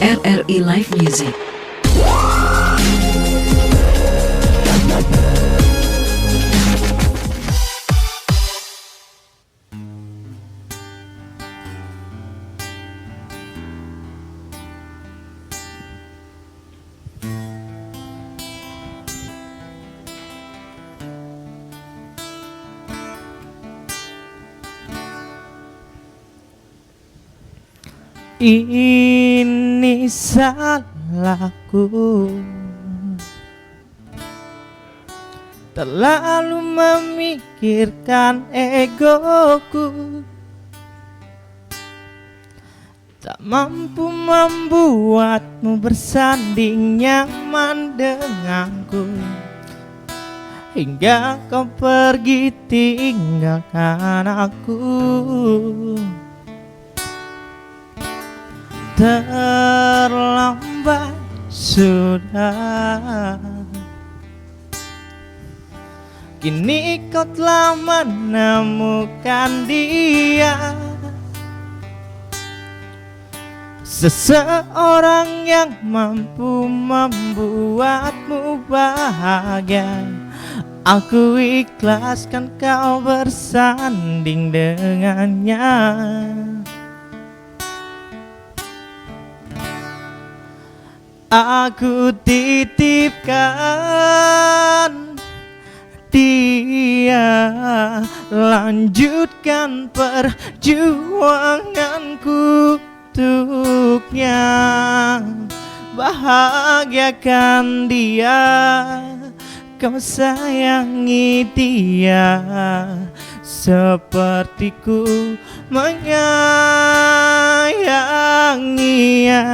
RRI Live Music. Ini salahku, terlalu memikirkan egoku, tak mampu membuatmu bersanding nyaman denganku, hingga kau pergi tinggalkan aku. Terlambat sudah, kini kau telah menemukan dia, seseorang yang mampu membuatmu bahagia. Aku ikhlaskan kau bersanding dengannya. Aku titipkan dia, lanjutkan perjuanganku untuknya, bahagiakan dia, kau sayangi dia, sepertiku menyayanginya.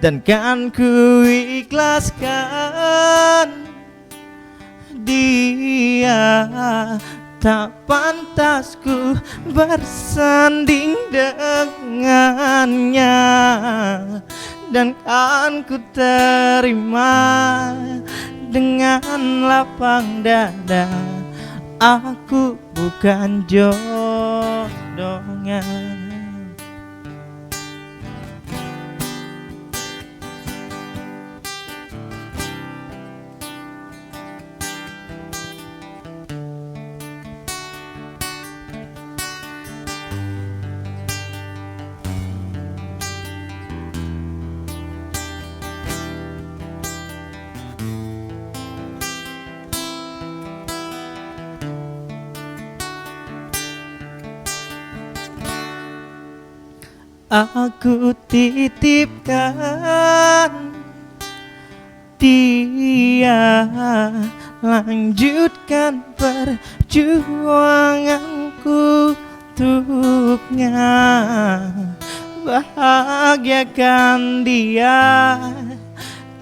Dan kan ku ikhlaskan dia, tak pantas ku bersanding dengannya. Dan kan ku terima dengan lapang dada, aku bukan jodohnya. Aku titipkan dia, lanjutkan perjuanganku untuknya, bahagiakan dia,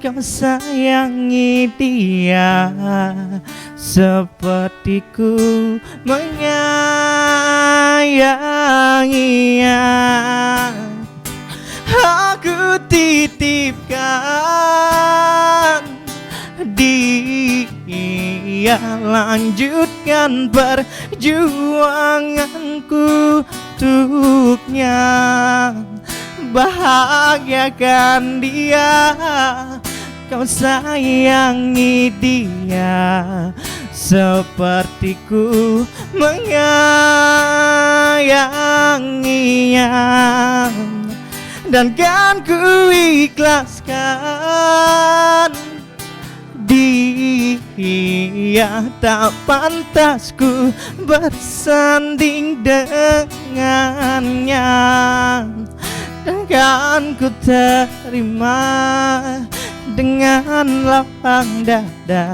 kau sayangi dia, sepertiku menyayanginya. Aku titipkan dia, lanjutkan perjuanganku untuknya, bahagiakan dia, kau sayangi dia, sepertiku menyayanginya. Dan kan ku ikhlaskan dia, tak pantas ku bersanding dengannya. Dan kan ku terima dengan lapang dada,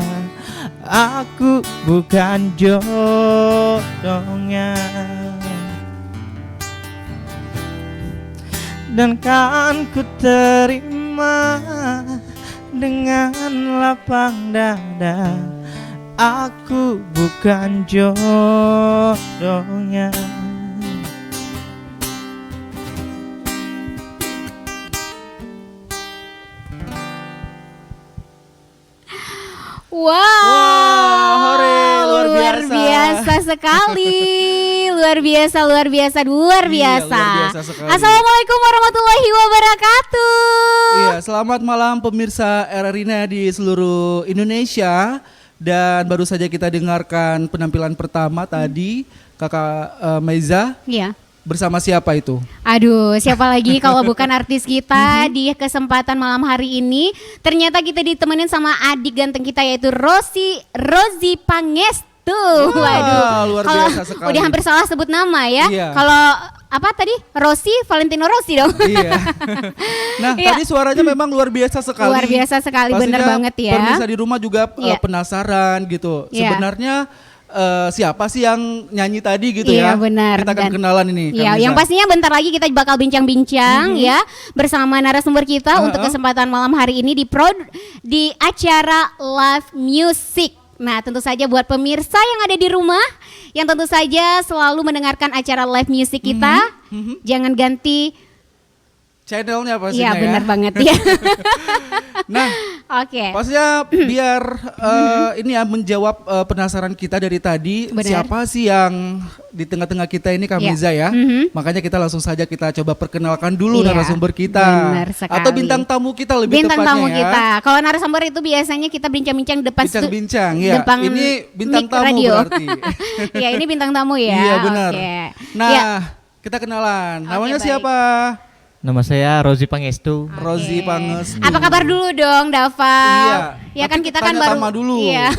aku bukan jodohnya. Dan kan ku terima dengan lapang dada, aku bukan jodohnya. Wow, hore, luar biasa sekali, luar biasa, luar biasa, luar biasa. Iya, luar biasa sekali. Assalamualaikum warahmatullahi wabarakatuh. Iya, selamat malam pemirsa RRI di seluruh Indonesia. Dan baru saja kita dengarkan penampilan pertama tadi Kakak Meiza. Iya. Bersama siapa itu? Aduh, siapa lagi kalau bukan artis kita di kesempatan malam hari ini. Ternyata kita ditemenin sama adik ganteng kita yaitu Rozi Pangestu. Waduh, luar kalau biasa sekali. udah hampir salah sebut nama ya. Iya. Kalau apa tadi? Valentino Rossi dong. Iya. Nah, Iya. tadi suaranya memang luar biasa sekali. Luar biasa sekali, bener Pastinya banget ya. Pemirsa di rumah juga Iya. penasaran gitu. Iya. Sebenarnya siapa sih yang nyanyi tadi gitu Iya, ya? benar. Kita akan Dan- kenalan ini. Iya, Kak yang Miza. pastinya bentar lagi kita bakal bincang-bincang ya bersama narasumber kita untuk kesempatan malam hari ini di acara live music. Nah, tentu saja buat pemirsa yang ada di rumah yang tentu saja selalu mendengarkan acara live music kita, jangan ganti. Channelnya pastinya Iya, benar ya. banget ya. Nah, Oke. pastinya biar ini ya menjawab penasaran kita dari tadi, Benar. siapa sih yang di tengah-tengah kita ini Kak Iya. Miza ya. Makanya kita langsung saja kita coba perkenalkan dulu Iya, narasumber kita. benar sekali. Atau bintang tamu kita lebih Bintang tepatnya tamu ya. kita. Kalau narasumber itu biasanya kita bincang-bincang depan Bincang-bincang ya. depan Ini bintang mic tamu radio. berarti. Ya, ini bintang tamu ya. Iya benar. Oke. Nah, Ya. kita kenalan. Namanya baik. siapa? Nama saya Rozi Pangestu. Rozi Pangestu. Apa kabar dulu dong, Dava? Iya. Ya kan Tapi kita kan tanya baru. Tama dulu. Iya.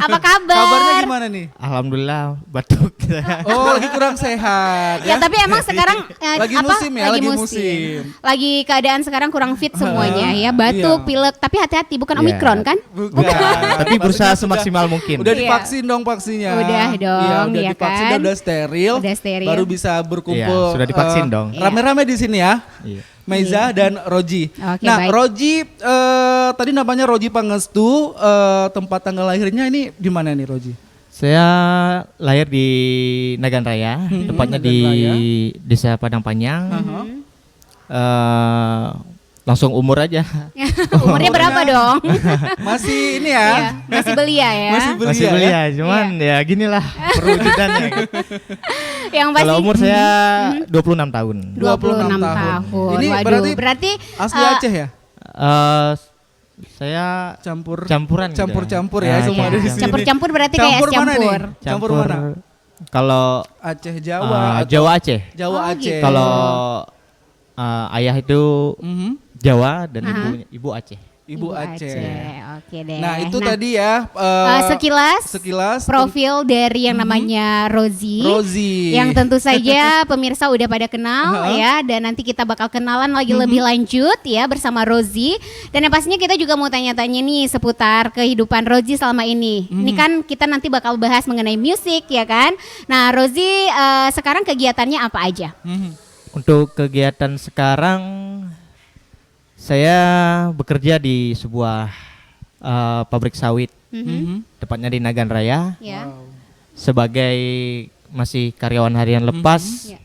Apa kabar? Kabarnya gimana nih? Alhamdulillah batuk. Oh, lagi kurang sehat Ya tapi emang sekarang Lagi musim ya, lagi musim. Lagi keadaan sekarang kurang fit semuanya ya, batuk, Iya. pilek, tapi hati-hati bukan Iya. Omikron kan? Bukan. Tapi berusaha Maksudnya semaksimal mungkin. Udah Iya. divaksin dong vaksinnya. Udah dong, Iya, udah ya divaksin kan? dan udah steril. Udah steril. Baru bisa berkumpul. Iya, sudah divaksin dong. Rame-rame di sini ya. Iya. Meiza dan Roji. Oke, Nah, baik. Roji tadi namanya Roji Pangestu, tempat tanggal lahirnya ini di mana nih Roji? Saya lahir di Nagan Raya, tepatnya Nagan di Raya. Desa Padang Panjang. Langsung umur aja. Umurnya berapa dong? Masih ini Iya, ya. masih belia ya. Masih belia. Masih ya? belia, cuman ya ginilah perwujudannya. Yang pasti Kalau umur saya 26 tahun. 26 tahun. Ini Waduh, berarti asli eh, Aceh ya? Saya Campuran gitu ya. campur-campur ya, Ah, semua ada di sini. Campur-campur berarti kayak Campur mana nih? campur. Campur mana? Kalau Aceh Jawa atau Jawa Aceh. Jawa Oh, Aceh. gitu. Kalau ayah itu Jawa dan ibu Aceh. Ibu Aceh. Oke deh. Nah, itu tadi ya sekilas profil dari yang namanya Rozi. Rozi. Yang tentu saja pemirsa udah pada kenal ya, dan nanti kita bakal kenalan lagi lebih lanjut ya bersama Rozi. Dan yang pastinya kita juga mau tanya-tanya nih seputar kehidupan Rozi selama ini. Ini kan kita nanti bakal bahas mengenai musik ya kan. Nah, Rozi sekarang kegiatannya apa aja? Untuk kegiatan sekarang saya bekerja di sebuah pabrik sawit, tepatnya di Nagan Raya, Ya. sebagai masih karyawan harian lepas. Ya.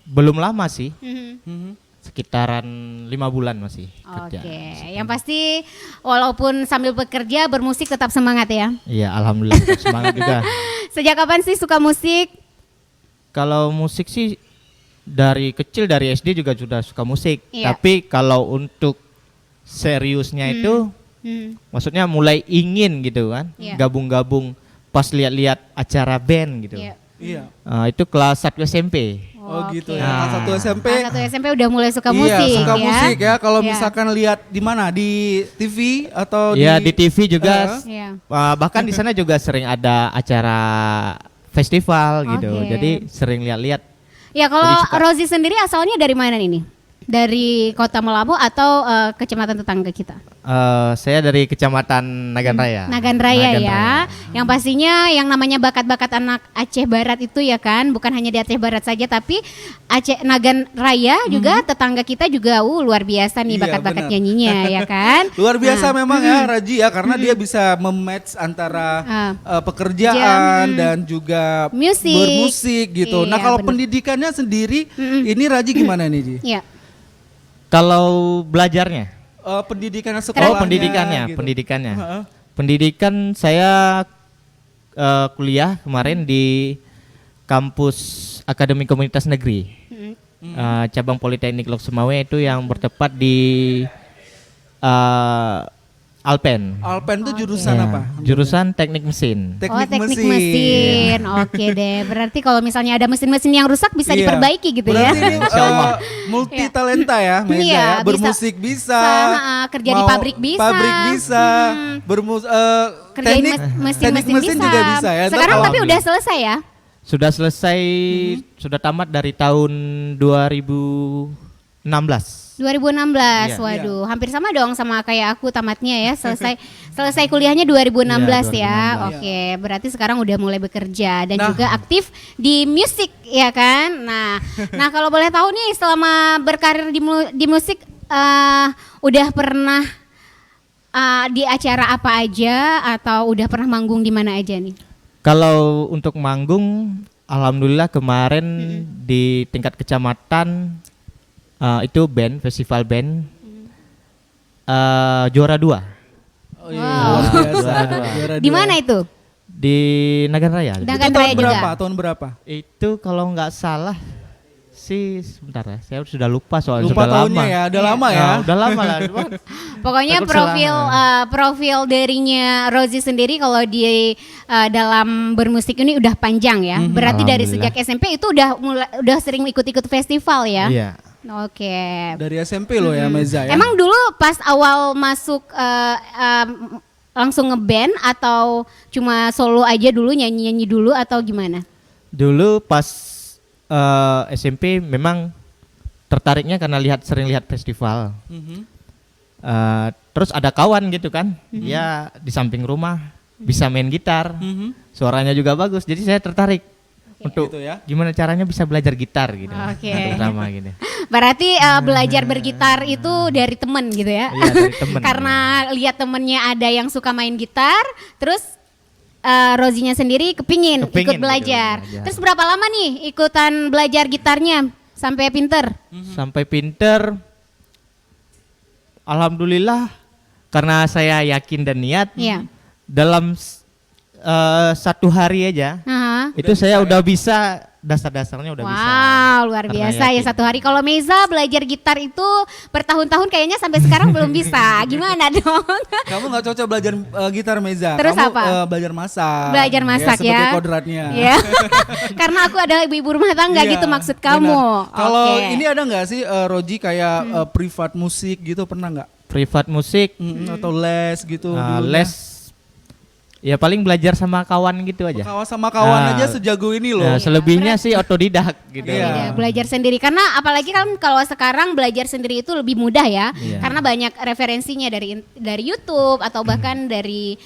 Belum lama sih, Mhm. sekitaran 5 bulan masih kerja. Oke, yang pasti walaupun sambil bekerja bermusik tetap semangat ya. Iya, alhamdulillah tetap semangat juga. Sejak kapan sih suka musik? Kalau musik sih dari kecil, dari SD juga sudah suka musik. Iya. Tapi kalau untuk seriusnya itu, maksudnya mulai ingin gitu kan, Iya. gabung-gabung pas lihat-lihat acara band gitu. Iya. Iya. Itu kelas 1 SMP. Oh gitu Oke. ya. Kelas 1 SMP. Kelas 1 SMP udah mulai suka musik Iya, suka ya. musik ya. Kalau Iya. misalkan lihat di mana? Di TV atau Ya di TV juga, Iya. bahkan di sana juga sering ada acara festival gitu. Oke. Jadi sering lihat-lihat. Ya kalau Jadi suka. Rozi sendiri asalnya dari mana ini? Dari Kota Melabu atau kecamatan tetangga kita? Saya dari Kecamatan Nagan Raya. Nagan Raya Nagan ya. Raya. Yang pastinya yang namanya bakat-bakat anak Aceh Barat itu ya kan, bukan hanya di Aceh Barat saja tapi Aceh Nagan Raya juga tetangga kita juga luar biasa nih Iya, bakat-bakat benar. nyanyinya ya kan. Luar biasa Nah, memang ya Raji ya, karena dia bisa mematch antara pekerjaan dan juga Musik. bermusik gitu. Nah Iya, kalau benar. pendidikannya sendiri ini Raji gimana nih Ji? Iya. Kalau belajarnya, Pendidikannya sekolahnya. pendidikannya, gitu. pendidikannya. Heeh. Pendidikan saya kuliah kemarin di kampus Akademi Komunitas Negeri. Cabang Politeknik Lok Sumawe itu yang bertepat di Alpen. Alpen itu jurusan Ya, apa? Jurusan Teknik Mesin. Teknik mesin. Oke deh. Berarti kalau misalnya ada mesin-mesin yang rusak bisa Iya. diperbaiki gitu ya. Berarti ini multi talenta ya, Meza Iya, ya. bisa. Bermusik bisa, Kerja di pabrik bisa. Pabrik bisa, Kerjain teknik mesin-mesin mesin bisa. juga bisa ya. Sekarang Ntar tapi kalau- udah selesai ya? Sudah selesai, sudah tamat dari tahun 2016. 2016, Iya. waduh, hampir sama dong sama kayak aku tamatnya ya, selesai kuliahnya 2016 Iya, ya. 2016. Oke, berarti sekarang udah mulai bekerja dan Nah. juga aktif di musik ya kan. Nah kalau boleh tahu nih selama berkarir di musik udah pernah di acara apa aja atau udah pernah manggung di mana aja nih? Kalau untuk manggung, alhamdulillah kemarin di tingkat kecamatan itu band, festival band juara 2 Oh iya, Wow. luar biasa. Juara Di dua. mana itu? di Nagan Raya. Itu Nagan tahun Raya juga. berapa? Tahun berapa? Itu kalau nggak salah sih, sebentar ya, saya sudah lupa soalnya Lupa sudah tahunnya lama. ya, udah lama ya. Nah, udah lama lah. cuman Pokoknya Takut profil darinya Rozi sendiri kalau di dalam bermusik ini udah panjang ya. Berarti dari Alhamdulillah. sejak SMP itu udah sering ikut-ikut festival ya. Iya. Oke. Dari SMP loh ya, Meza ya. Emang dulu pas awal masuk langsung ngeband atau cuma solo aja dulu nyanyi-nyanyi dulu atau gimana? Dulu pas SMP memang tertariknya karena sering lihat festival. Mhm. Terus ada kawan gitu kan, dia di samping rumah bisa main gitar, Mhm. suaranya juga bagus. Jadi saya tertarik untuk Gitu ya. gimana caranya bisa belajar gitar gitu. Oke. Terutama gitu. Berarti belajar bergitar itu dari temen gitu ya? Iya, dari temen. Karena lihat temennya ada yang suka main gitar, terus Rozinya sendiri kepingin Kepingin ikut belajar. gitu, belajar. Terus berapa lama nih ikutan belajar gitarnya sampai pinter? Sampai pinter. Alhamdulillah karena saya yakin dan niat, Iya. dalam 1 hari aja Aha. itu saya udah bisa, dasar-dasarnya udah bisa. Wow, luar Karena biasa ya yakin. 1 hari. Kalau Meza belajar gitar itu bertahun-tahun kayaknya sampai sekarang belum bisa. Gimana dong? Kamu nggak cocok belajar gitar, Meza. Terus Kamu apa? Belajar masak. Belajar masak ya. Sebagai kodratnya. Ya. Karena aku adalah ibu-ibu rumah tangga Iya, gitu maksud benar. kamu. Kalau Oke. ini ada nggak sih Roji kayak privat musik gitu, pernah nggak? Privat musik, Atau les gitu? dulunya? les, ya paling belajar sama kawan gitu aja. Kawan sama kawan Ah. aja sejago ini loh. Ya, selebihnya sih otodidak gitu. Iya. Iya, belajar sendiri karena apalagi kan kalau sekarang belajar sendiri itu lebih mudah ya. Iya. Karena banyak referensinya dari YouTube atau bahkan dari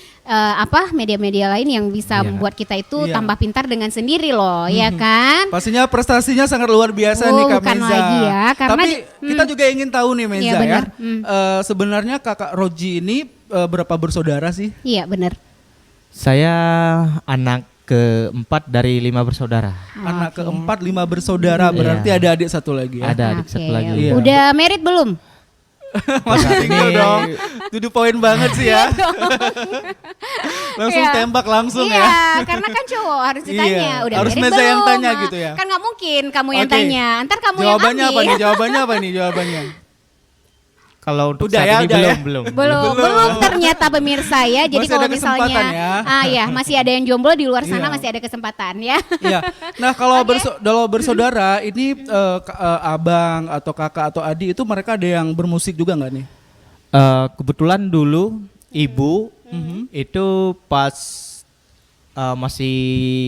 media-media lain yang bisa Iya. membuat kita itu Iya. tambah pintar dengan sendiri loh, ya kan? Pastinya prestasinya sangat luar biasa nih Kak Bukan Meza. lagi ya, karena Tapi kita juga ingin tahu nih Meza Iya, ya. benar. Sebenarnya Kakak Roji ini berapa bersaudara sih? Iya, benar. Saya anak keempat dari 5 bersaudara. Anak keempat 5 bersaudara, berarti Iya. ada adik satu lagi ya. Ada adik Oke. satu lagi. Iya. Udah married belum? Masih tinggal Ini- dong. To the point banget sih ya. Langsung Iya. tembak langsung Iya, ya. karena kan cowok harus ditanya. Iya, Udah harus married Meza yang belum? tanya Nah, gitu ya. Kan nggak mungkin kamu yang Oke. tanya. Ntar kamu Jawabannya yang apa nih? ambil. Jawabannya? Kalau untuk Udah saat ya, ini udah ya. belum. Belum ternyata pemirsa ya. Jadi Masih kalau ada misalnya kesempatan ya. masih ada yang jomblo di luar sana Iya. masih ada kesempatan ya. Iya. Nah, kalau kalau bersaudara ini abang atau kakak atau adik itu mereka ada yang bermusik juga nggak nih? Kebetulan dulu ibu itu pas masih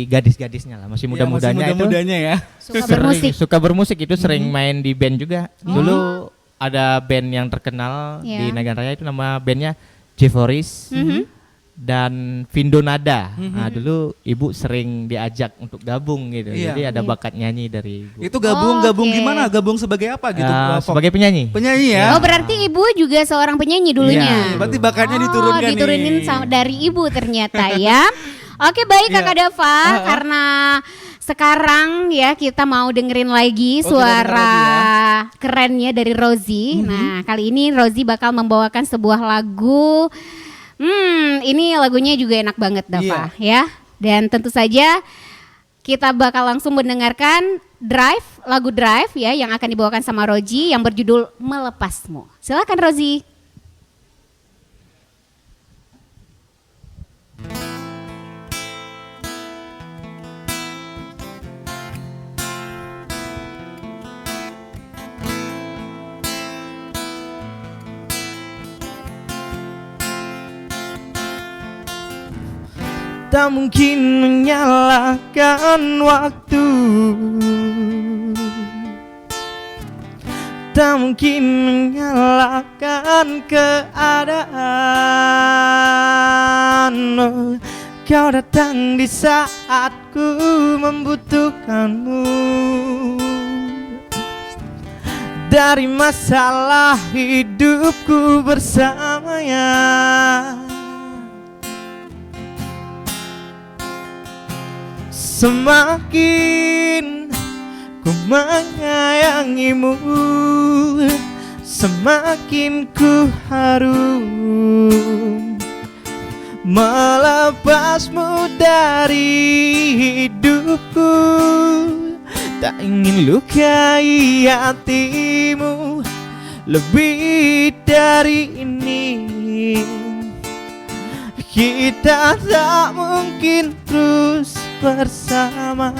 gadis-gadisnya lah, masih Iya, muda-mudanya masih muda-mudanya ya. Suka bermusik. Suka bermusik itu sering main di band juga. Dulu ada band yang terkenal Iya. di Nagan Raya itu nama bandnya Jevoris dan Vindonada. Nah, dulu ibu sering diajak untuk gabung gitu. Iya. Jadi ada bakat nyanyi dari ibu. Itu gabung Oke. gimana? Gabung sebagai apa gitu? Sebagai penyanyi. penyanyi ya. Oh berarti ibu juga seorang penyanyi dulunya. Iya. Berarti bakatnya diturunkan nih. Diturunin dari ibu ternyata ya. Oke baik Iya. Kakak Dava, karena sekarang ya kita mau dengerin lagi Oh, kita suara denger kerennya dari Rozi. Nah kali ini Rozi bakal membawakan sebuah lagu. Ini lagunya juga enak banget Dava ya. Dan tentu saja kita bakal langsung mendengarkan lagu Drive ya yang akan dibawakan sama Roji yang berjudul Melepasmu. Silakan Rozi. Tak mungkin menyalahkan waktu, tak mungkin menyalahkan keadaan. Kau datang di saat ku membutuhkanmu. Dari masalah hidupku bersamanya, semakin ku menyayangimu, semakin ku harus melepasmu dari hidupku. Tak ingin lukai hatimu lebih dari ini. Kita tak mungkin terus bersama.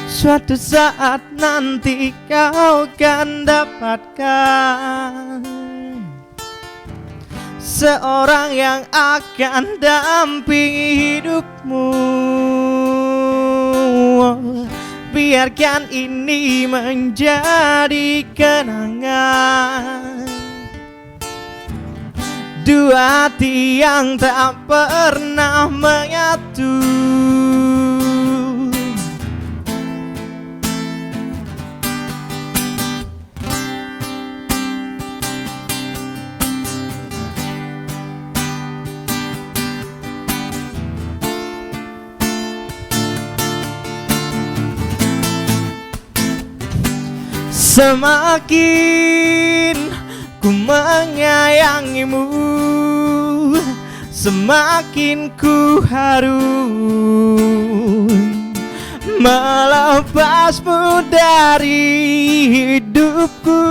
Suatu saat nanti kau akan dapatkan seorang yang akan dampingi hidupmu. Biarkan ini menjadi kenangan, dua hati yang tak pernah menyatu. Semakin ku menyayangimu, semakin ku harus melepasmu dari hidupku.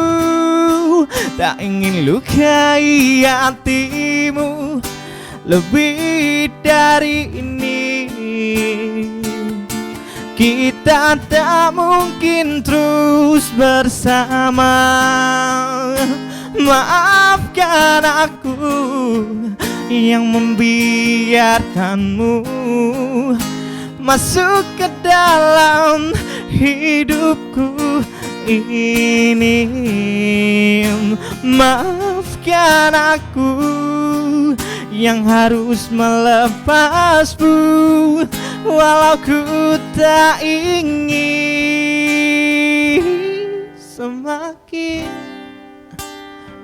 Tak ingin lukai hatimu lebih dari ini. Kita tak mungkin terus bersama. Maafkan aku yang membiarkanmu masuk ke dalam hidupku ini. Maafkan aku yang harus melepasmu, walau ku tak ingin. Semakin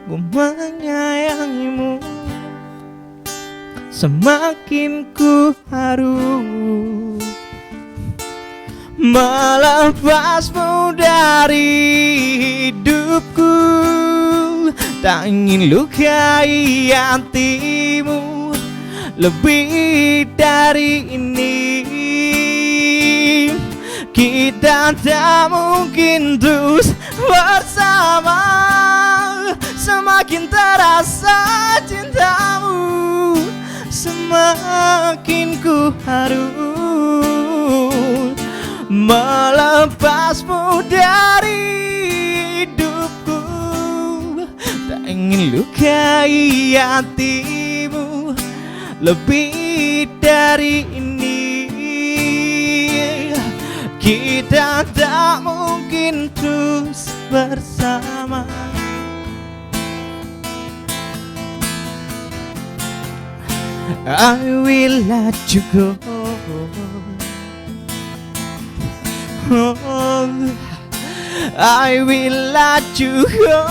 ku menyayangimu, semakin ku harus melepasmu dari hidupku. Tak ingin lukai hatimu lebih dari ini. Kita tak mungkin terus bersama. Semakin terasa cintamu, semakin ku harus melepasmu dari hidupku. Tak ingin lukai hatimu lebih dari ini. Kita tak mungkin terus bersama. I will let you go. I will let you go.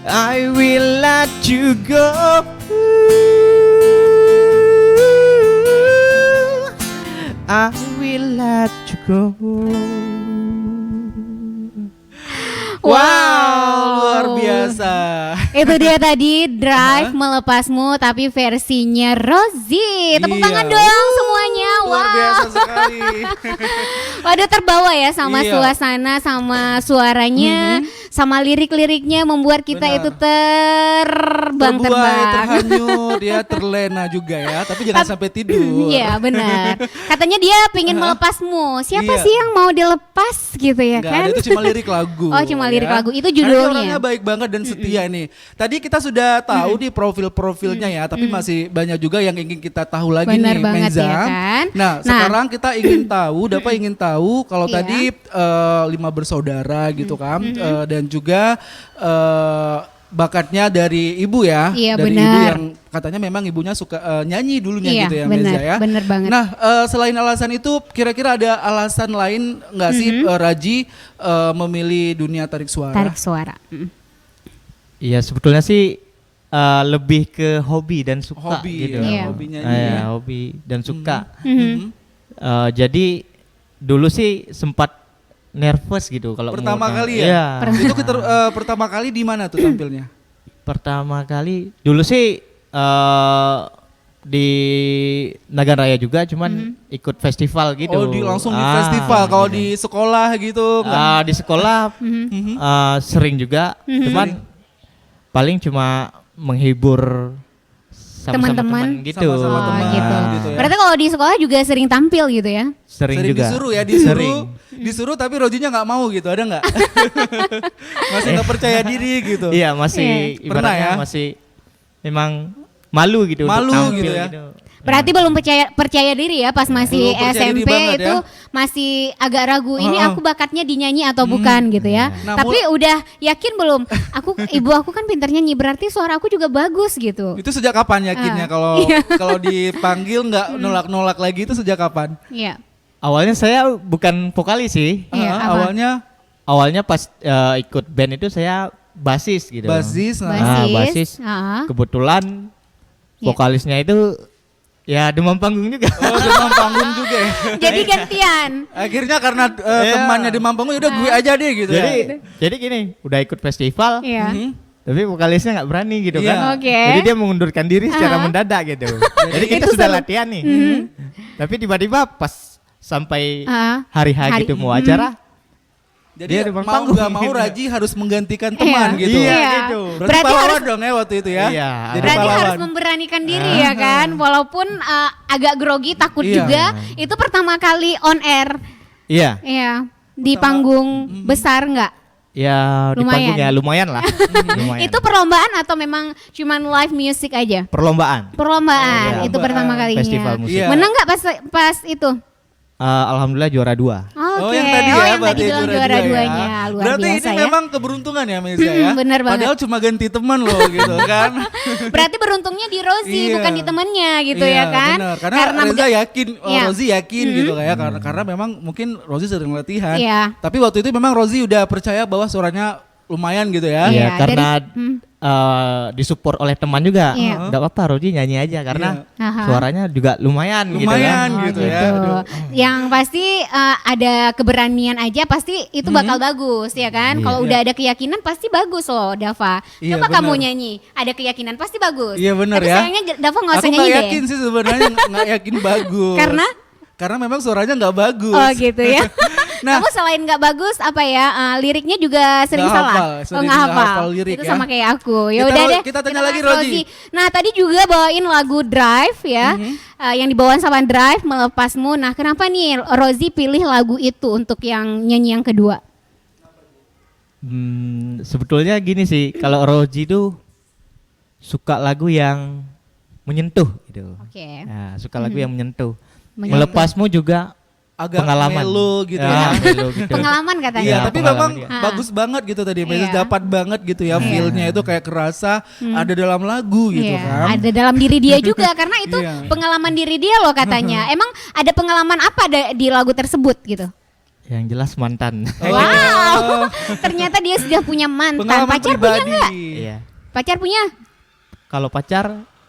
I will let you go. I will let you go. Luar biasa. Itu dia tadi Drive Melepasmu tapi versinya Rozi. Tepuk Iya. tangan dong semuanya. Luar biasa sekali. Waduh, terbawa ya sama Iya. suasana, sama suaranya, sama lirik-liriknya membuat kita Benar. itu terbang. Terhanyut ya, terlena juga ya. Tapi jangan sampai tidur. Iya benar. Katanya dia pengen melepasmu. Siapa Iya. sih yang mau dilepas gitu ya Enggak, kan? itu cuma lirik lagu. Oh, cuma lirik lagu. Itu Karena dia judulnya. orangnya baik banget dan setia nih. Tadi kita sudah tahu nih profil-profilnya ya, tapi masih banyak juga yang ingin kita tahu lagi Benar nih, banget Meza. ya kan? Nah, sekarang kita ingin tahu, Dapa ingin tahu kalau Iya. tadi 5 bersaudara gitu kan, dan juga bakatnya dari ibu ya, Iya, dari ibu benar. yang katanya memang ibunya suka nyanyi dulunya Iya, gitu ya, benar, Meza ya. benar banget. Nah, selain alasan itu, kira-kira ada alasan lain nggak sih Raji memilih dunia tarik suara? Tarik suara. Iya sebetulnya sih lebih ke hobi dan suka Hobi gitu. ya, Iya. hobi nyanyi ya. Hobi dan suka. Mhm. Jadi dulu sih sempat nervous gitu kalau Pertama mau- kali ya? Iya. Itu pertama kali di mana tuh tampilnya? Pertama kali dulu sih di Nagan Raya juga, cuman ikut festival gitu. Oh, langsung di festival. Kalau gitu. di sekolah gitu nggak? Di sekolah sering juga, cuman paling cuma menghibur sama-sama Teman-teman. teman gitu. Sama-sama Oh, teman gitu. gitu ya. Berarti kalau di sekolah juga sering tampil gitu ya? Sering juga. disuruh ya, Sering. disuruh tapi Rojinya nggak mau gitu, ada nggak? Masih nggak percaya diri gitu. Iya masih Iya. Pernah ibaratnya ya? masih memang malu gitu Malu untuk tampil gitu ya? Berarti belum percaya diri ya pas masih Belum percaya diri SMP banget itu ya? masih agak ragu. Ini Heeh. aku bakatnya dinyanyi atau bukan gitu ya. Nah, Tapi udah yakin belum? Ibu aku kan pintar nyanyi, berarti suara aku juga bagus gitu. Itu sejak kapan yakinnya kalau Iya. kalau dipanggil nggak nolak-nolak lagi itu sejak kapan? Iya. Awalnya saya bukan vokalis sih. Iya, apa? Awalnya Pas ikut band itu saya basis gitu. basis. Nah. Basis. Heeh. Kebetulan Iya. vokalisnya itu ya demam panggung juga. Oh, demam panggung juga ya. Jadi gantian. Akhirnya karena Iya. temannya demam panggung, udah gue aja deh gitu jadi ya. jadi gini, udah ikut festival, Iya. tapi vokalisnya nggak berani gitu Iya. kan. Oke. Jadi dia mengundurkan diri secara mendadak gitu. Jadi kita Itu sudah seru. latihan nih. Tapi tiba-tiba pas sampai Ah. hari H Hari- gitu mau acara, Jadi Dia demam mau panggung nggak mau gitu. Raji harus menggantikan teman Iya. gitu. Iya, Iya. gitu. Berarti Berarti pahlawan harus- dong ya waktu itu ya. Iya. Jadi Berarti pahlawan. harus memberanikan diri ya kan, walaupun agak grogi, takut Iya. juga. Itu pertama kali on air, iya, ya di panggung besar nggak? ya di Lumayan. panggung ya lumayan lah. Lumayan. Itu perlombaan atau memang cuman live music aja? perlombaan. Perlombaan, itu Perlombaan. pertama kalinya. Festival musik. Iya. Menang nggak pas itu? Alhamdulillah juara 2. Oh Oke, yang tadi ya, yang tadi berarti bilang juara juara dua duanya, ya. luar Berarti biasa ini ya. memang keberuntungan ya Meza ya. Bener banget. Padahal cuma ganti teman loh gitu kan. Berarti beruntungnya di Rozi, Iya. bukan di temannya gitu Iya, ya kan? bener. Karena Reza yakin, Iya. Rozi yakin gitu kayak karena memang mungkin Rozi sering latihan. Iya. Tapi waktu itu memang Rozi udah percaya bahwa suaranya lumayan gitu ya. Iya, Iya, karena dari- disupport oleh teman juga. Iya. Nggak apa-apa, Roji nyanyi aja karena Aha. suaranya juga lumayan, Lumayan gitu gitu ya. Aduh. Yang pasti ada keberanian aja pasti itu bakal bagus ya kan. Iya. Kalau udah ada keyakinan pasti bagus loh Dava. Iya, Coba kamu bener. nyanyi, ada keyakinan pasti bagus. Iya, bener Tapi ya. sayangnya Dava nggak usah Aku nyanyi nggak deh. yakin sih sebenarnya nggak yakin bagus. Karena memang suaranya nggak bagus. Oh gitu ya. Nah. Kamu selain nggak bagus apa ya, liriknya juga sering Nggak salah. hafal, sering nggak nggak hafal lirik Itu ya. sama kayak aku. Ya Kita- udah deh. kita tanya lagi, bahas Rozi. Nah tadi juga bawain lagu Drive ya, yang dibawain sama Drive Melepasmu. Nah kenapa nih Rozi pilih lagu itu untuk yang nyanyi yang kedua? Sebetulnya gini sih, kalau Roji tuh suka lagu yang menyentuh gitu. Oke. Nah, suka lagu yang menyentuh. Menyentuh. Melepasmu juga Agak pengalaman. melo gitu Ya, ya. melo gitu. Pengalaman katanya. Iya, Ya, tapi pengalaman memang dia. bagus banget gitu tadi. Meza Iya. dapat banget gitu ya feel-nya itu kayak kerasa ada dalam lagu gitu Iya, kan. ada dalam diri dia juga karena itu Iya. pengalaman diri dia loh katanya. Emang ada pengalaman apa di lagu tersebut gitu? Yang jelas mantan. Wow, ternyata dia sudah punya mantan. Pengalaman Pacar punya pribadi. nggak? Iya. Pacar punya? Kalau pacar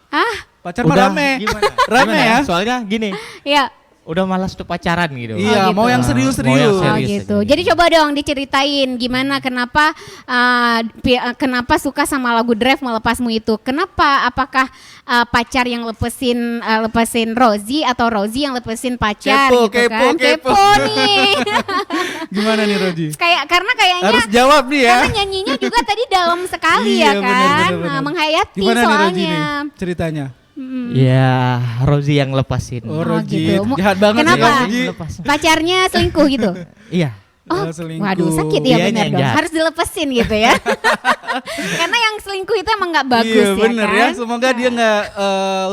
Ah, Pacar mah rame. gimana? Rame Gimana ya. Soalnya gini, ya. udah malas tuh pacaran gitu. Iya, gitu. mau yang Mau serius-serius. yang Oh serius gitu. aja. Jadi coba dong diceritain gimana kenapa suka sama lagu Drive Melepasmu itu? Kenapa? Apakah pacar yang lepesin Rozi atau Rozi yang lepesin pacar Kepo, gitu kan? kepo. Nih. Gimana nih Roji? Karena kayaknya Harus jawab nih ya. karena nyanyinya juga tadi dalam sekali Iya, ya benar, kan? benar, benar. Menghayati Gimana nih Roji soalnya. nih ceritanya? Ya, Rozi yang lepasin. Oh, Roji. gitu. Jahat banget sih Kenapa? Roji. Lepasin. Pacarnya selingkuh gitu? Iya. Oh, selingkuh. waduh sakit ya Dianya benar yang dong. jahat. Harus dilepesin gitu ya. Karena yang selingkuh itu emang nggak bagus Iya ya bener kan? ya. Semoga dia nggak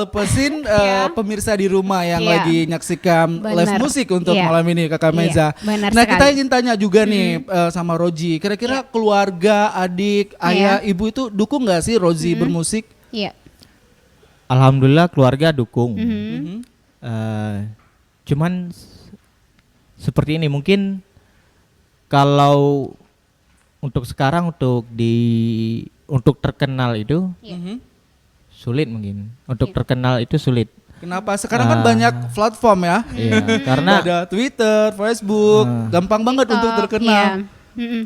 lepesin Iya. pemirsa di rumah yang Iya. lagi nyaksikan Bener. live musik untuk Iya. malam ini Kakak Iya, Meza. benar Nah kita sekali. ingin tanya juga nih sama Roji. Kira-kira keluarga, adik, ayah, ibu itu dukung nggak sih Rozi bermusik? Iya. Alhamdulillah keluarga dukung. Mhm. Cuman seperti ini mungkin kalau untuk sekarang untuk terkenal itu Mhm. sulit mungkin. Untuk terkenal itu sulit. Kenapa? Sekarang kan banyak platform ya. Iya, karena Ada Twitter, Facebook, gampang banget untuk TikTok, terkenal. iya. Mm-mm.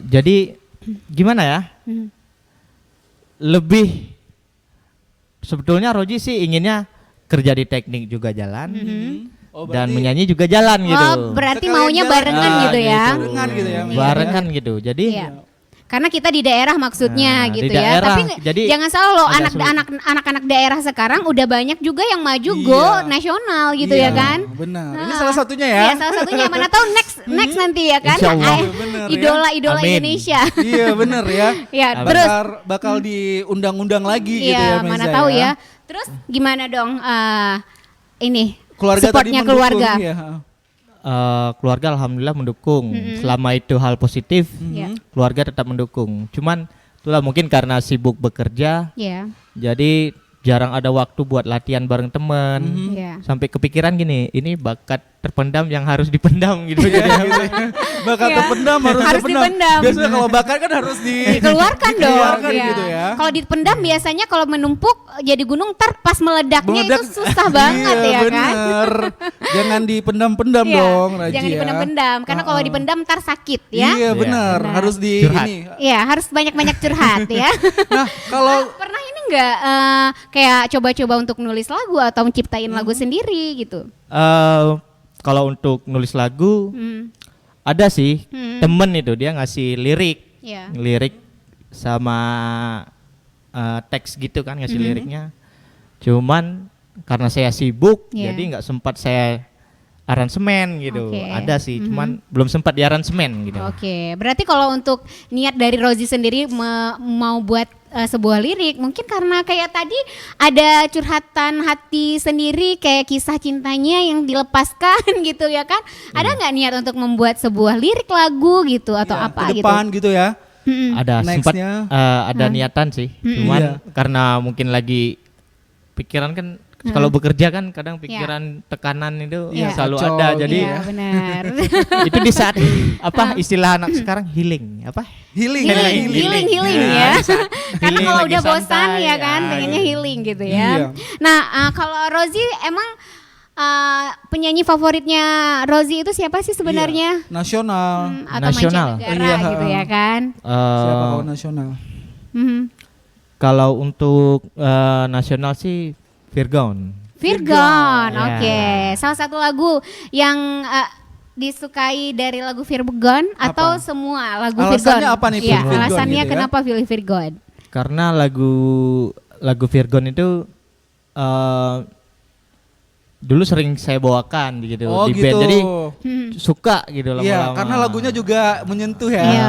jadi gimana ya? Mhm. Lebih sebetulnya Roji sih inginnya kerja di teknik juga jalan Oh, dan berarti menyanyi juga jalan gitu. Oh, berarti Sekalian maunya jalan. barengan gitu ya. Barengan gitu ya. Meza. Barengan gitu. Jadi Iya. Karena kita di daerah maksudnya Nah, gitu di ya. daerah, Tapi jadi jangan salah loh agak sulit. anak-anak daerah sekarang udah banyak juga yang maju Iya. go nasional gitu Iya, ya kan. Benar. Ini Nah. salah satunya ya. Iya, salah satunya. Mana tahu next nanti ya kan. Insya Allah. Bener ya. Idola-idola Amin. Indonesia. Iya bener ya. Ya, Amin. terus Bakal diundang-undang lagi gitu ya Iya, Meza mana tahu ya. Terus gimana dong ini Keluarga tadi supportnya mendukung, keluarga. ya. keluarga alhamdulillah mendukung. Selama itu hal positif, Iya. keluarga tetap mendukung. Cuman itulah mungkin karena sibuk bekerja, Iya. jadi jarang ada waktu buat latihan bareng teman. Iya. Sampai kepikiran gini, ini bakat terpendam yang harus dipendam gitu. Iya, gitu ya. Bakat Iya. terpendam harus Harus dipendam. Biasanya kalau bakat kan harus Dikeluarkan dong. dikeluarkan Iya. gitu ya. Kalau dipendam biasanya kalau menumpuk jadi gunung ntar pas meledaknya Meledak. itu susah banget Iya, ya kan. bener. Jangan dipendam-pendam Iya, dong Raji jangan ya. dipendam-pendam karena kalau dipendam ntar sakit ya. Iya benar, Benar. harus di Curhat. ini. Iya, harus banyak-banyak curhat ya. Nah, kalau Pernah ini enggak kayak coba-coba untuk nulis lagu atau menciptain lagu sendiri gitu? Kalau untuk nulis lagu Hmm. ada sih Hmm. temen itu dia ngasih lirik, Iya. lirik sama teks gitu kan ngasih liriknya. Cuman karena saya sibuk Iya. jadi nggak sempat saya aransemen gitu. Oke. Ada sih, cuman belum sempat di aransemen gitu. Oke, berarti kalau untuk niat dari Rozi sendiri mau buat sebuah lirik, mungkin karena kayak tadi ada curhatan hati sendiri, kayak kisah cintanya yang dilepaskan gitu ya kan? Ada nggak niat untuk membuat sebuah lirik lagu gitu atau ya, apa ke gitu? depan gitu ya. Ada sempat Nextnya. ada niatan sih, cuman Iya. karena mungkin lagi pikiran kan kalau bekerja kan kadang pikiran tekanan itu Iya. selalu Kacau ada. gitu Jadi Iya, benar. itu di saat apa istilah anak sekarang healing apa? Healing. healing Nah, ya. di saat Karena healing kalau lagi udah bosan santai, ya kan, ya, pengennya gitu. healing gitu Iya. ya. Nah, kalau Rozi emang penyanyi favoritnya Rozi itu siapa sih sebenarnya? Iya, nasional. Atau Nasional. mancanegara Iya, gitu ya kan? Siapa kalau nasional? Mhm. Kalau untuk nasional sih Virgon. Virgon, Ya. oke. Salah satu lagu yang disukai dari lagu Virgon atau Apa? semua lagu Alasannya Virgon? apa nih Iya, Virgon alasannya gitu ya? kenapa pilih Virgon? Karena lagu Virgon itu dulu sering saya bawakan gitu Oh di gitu. band. Jadi Hmm. suka gitu Iya, lama-lama. karena lagunya juga menyentuh ya. Iya, iya,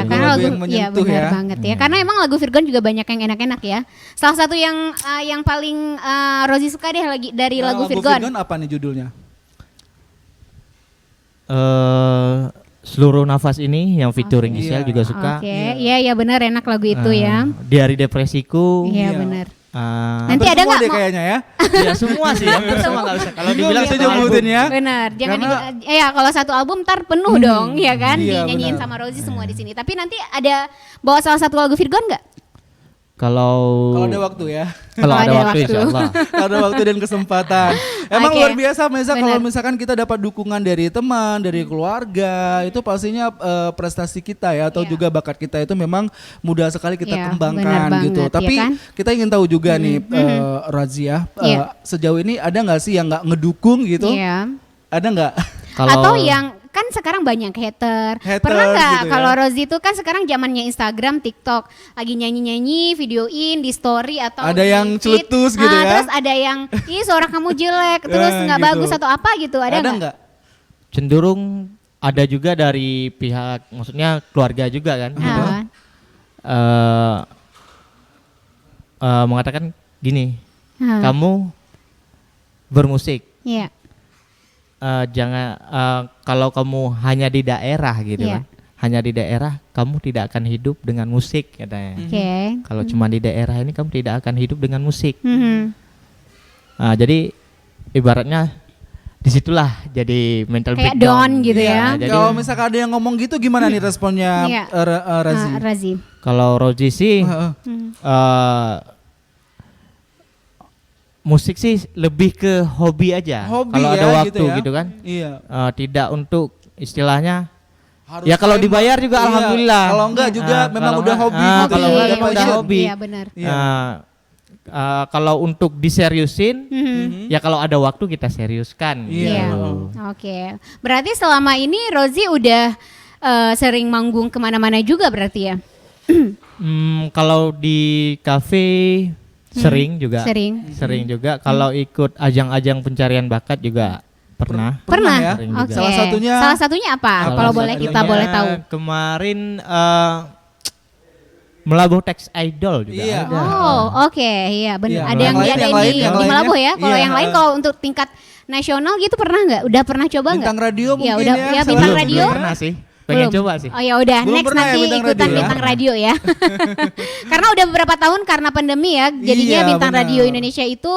lagu-lagu karena lagu yang iya menyentuh benar ya. banget ya. Karena emang lagu Virgon juga banyak yang enak-enak ya. Salah satu yang paling Rozi suka deh lagi dari Nah, lagu Virgon. apa nih judulnya? Seluruh nafas ini yang featuring Oke. Gisel Iya. juga suka. Oke, iya benar enak lagu itu ya. Di hari depresiku. Iya iya. benar. eh, Nanti Hampir ada semua nggak deh mau- kayaknya ya. ya semua sih, hampir semua nggak usah. Kalau Bingung dibilang bisa satu nyebutin album. ya. Benar, jangan Karena- ya kalau satu album ntar penuh dong ya kan Iya, dinyanyiin benar. sama Rozi semua di sini. Tapi nanti ada bawa salah satu lagu Virgon nggak? Kalau Kalau ada waktu ya. kalau ada ada waktu waktu. insya Allah. Kalau ada waktu dan kesempatan. Emang Oke. luar biasa Meza kalau Benar. misalkan kita dapat dukungan dari teman, dari keluarga, itu pastinya prestasi kita ya atau Iya. juga bakat kita itu memang mudah sekali kita Iya, kembangkan benar gitu. banget, ya Tapi kan? kita ingin tahu juga nih Razia, Iya. sejauh ini ada nggak sih yang nggak ngedukung gitu? Iya. Ada nggak? Atau yang kan sekarang banyak hater. Haters Pernah nggak gitu ya. kalau Rozi itu kan sekarang zamannya Instagram, TikTok, lagi nyanyi-nyanyi, videoin di story atau Ada di yang feed. celetus gitu ya. Terus ada yang ih suara kamu jelek, terus nggak gitu. bagus atau apa gitu. Ada nggak? nggak? Cenderung ada juga dari pihak, maksudnya keluarga juga kan. Ah, Eh, mengatakan gini, ah, kamu bermusik, Iya. jangan kalau kamu hanya di daerah gitu Iya. kan, hanya di daerah kamu tidak akan hidup dengan musik katanya. Oke. Kalau cuma di daerah ini kamu tidak akan hidup dengan musik. Mhm. Jadi ibaratnya disitulah jadi mental Kayak breakdown. down gitu ya. Jadi Kalau misalkan ada yang ngomong gitu gimana nih responnya Iya. Razi? Razi. kalau Rozi sih Heeh. musik sih lebih ke hobi aja. Hobi Kalau ya, ada waktu gitu ya. gitu kan. Iya. Tidak untuk istilahnya. Harus Ya, kalau tembak. dibayar juga Iya. alhamdulillah. Kalau enggak juga memang kalau udah enggak, hobi gitu. kalau ya. enggak Ada memang udah passion. hobi. Iya benar. Iya. Kalau untuk diseriusin, Mhm. ya kalau ada waktu kita seriuskan. Iya. gitu. Oke. Berarti selama ini Rozi udah sering manggung kemana-mana juga berarti ya? Kalau di kafe sering juga. Sering. Juga. Kalau ikut ajang-ajang pencarian bakat juga pernah. Pernah ya? Sering Oke. juga. Salah satunya apa? Salah Kalau boleh kita satunya boleh tahu. Kemarin Melabuh Tax Idol juga Iya. ada. Oh, oke, iya benar. Iya. Ada Yang yang lain, diadain yang lain, di yang Melabuh ya. lainnya. Kalau Iya, yang lain kalau untuk tingkat nasional gitu pernah nggak? Udah pernah coba nggak? Bintang radio Ya, mungkin udah, ya. ya, salah bintang satu. radio. Belum pernah sih. Pengen Belum? coba sih. Oh ya udah, Belum next pernah ya nanti bintang ikutan radio ya? bintang radio ya. Karena udah beberapa tahun karena pandemi ya, jadinya Iya, bintang benar. radio Indonesia itu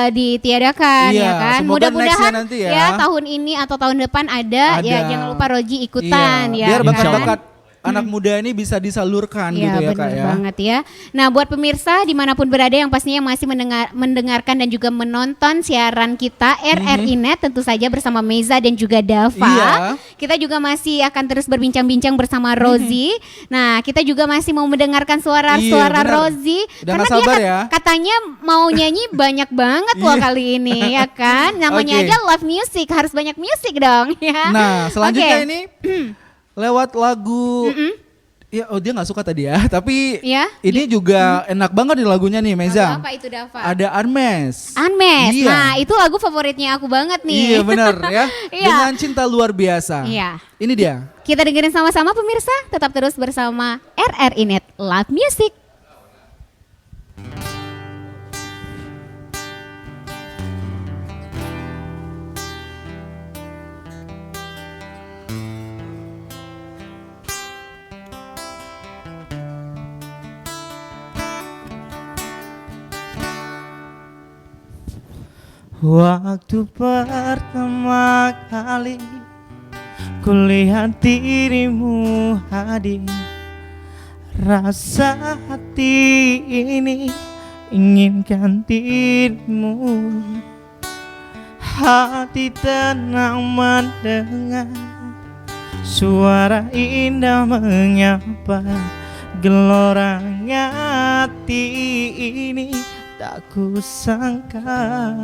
ditiadakan Iya, ya kan. semoga Mudah-mudahan nextnya nanti ya. tahun ini atau tahun depan ada. Ya jangan lupa Roji ikutan Iya. ya. Biar kan? bakat-bakat anak muda ini bisa disalurkan gitu ya Kak bener ya. banget ya. Nah buat pemirsa dimanapun berada yang pastinya masih mendengarkan dan juga menonton siaran kita RRI Net tentu saja bersama Meza dan juga Dava. Iya. Kita juga masih akan terus berbincang-bincang bersama Rozi. Nah kita juga masih mau mendengarkan suara Iya, benar. Rozi. Udah Karena nggak sabar dia ya. katanya mau nyanyi banyak banget loh kali ini ya kan. Namanya Oke. aja live music, harus banyak musik dong ya. Nah selanjutnya Oke. ini lewat lagu. Ya, dia nggak suka tadi ya, tapi Ya. ini juga enak banget nih lagunya nih Meza. Lagu apa itu Dava? Ada Unmesh. Unmesh. Iya. Nah, itu lagu favoritnya aku banget nih. Iya benar ya. Iya. Dengan cinta luar biasa. Iya. Ini dia. Kita dengerin sama-sama pemirsa, tetap terus bersama RRI Net Live Music. Waktu pertama kali kulihat dirimu hadir, rasa hati ini inginkan dirimu. Hati tenang mendengar suara indah menyapa, geloranya hati ini tak kusangka.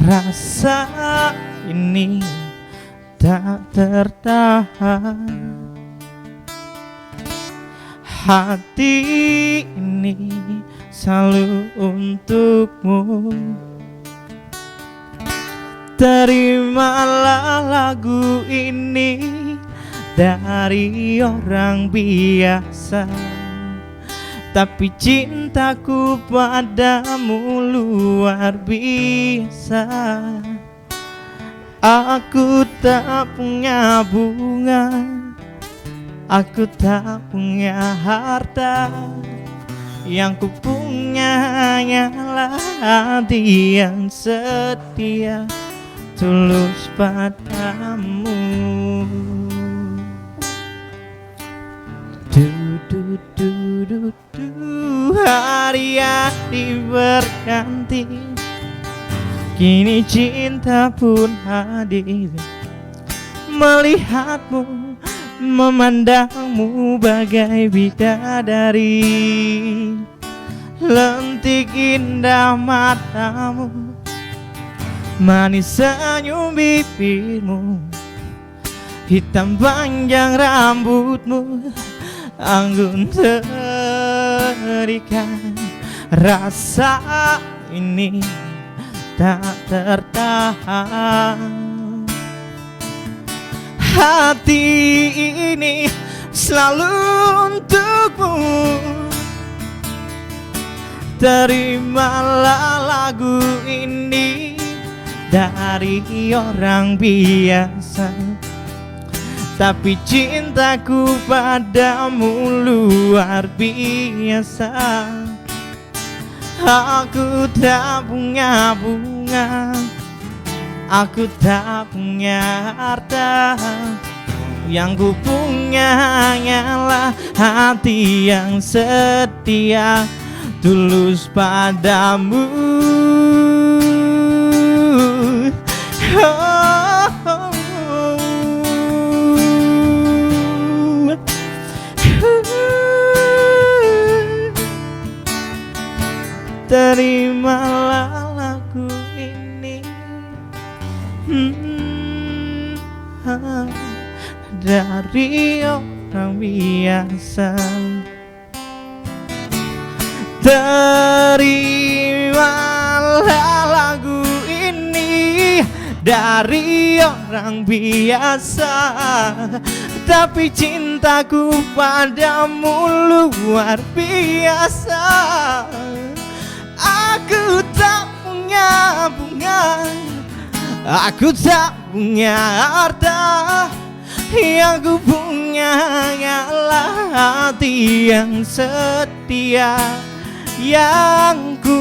Rasa ini tak tertahan, hati ini selalu untukmu. Terimalah lagu ini dari orang biasa, tapi cintaku padamu luar biasa. Aku tak punya bunga, aku tak punya harta, yang ku punya hanyalah hati yang setia, tulus padamu. Hari-hari berganti, kini cinta pun hadir. Melihatmu, memandangmu bagai bidadari. Lentik indah matamu, manis senyum bibirmu, hitam panjang rambutmu, anggun terikat. Rasa ini tak tertahan. Hati ini selalu untukmu. Terimalah lagu ini dari orang biasa, tapi cintaku padamu luar biasa. Aku tak punya bunga, aku tak punya harta. Yang ku punya hanyalah hati yang setia, tulus padamu. Terimalah lagu ini dari orang biasa. Terimalah lagu ini dari orang biasa, tapi cintaku padamu luar biasa. Aku tak punya bunga, aku tak punya harta. Yang ku punya hanyalah hati yang setia. Yang ku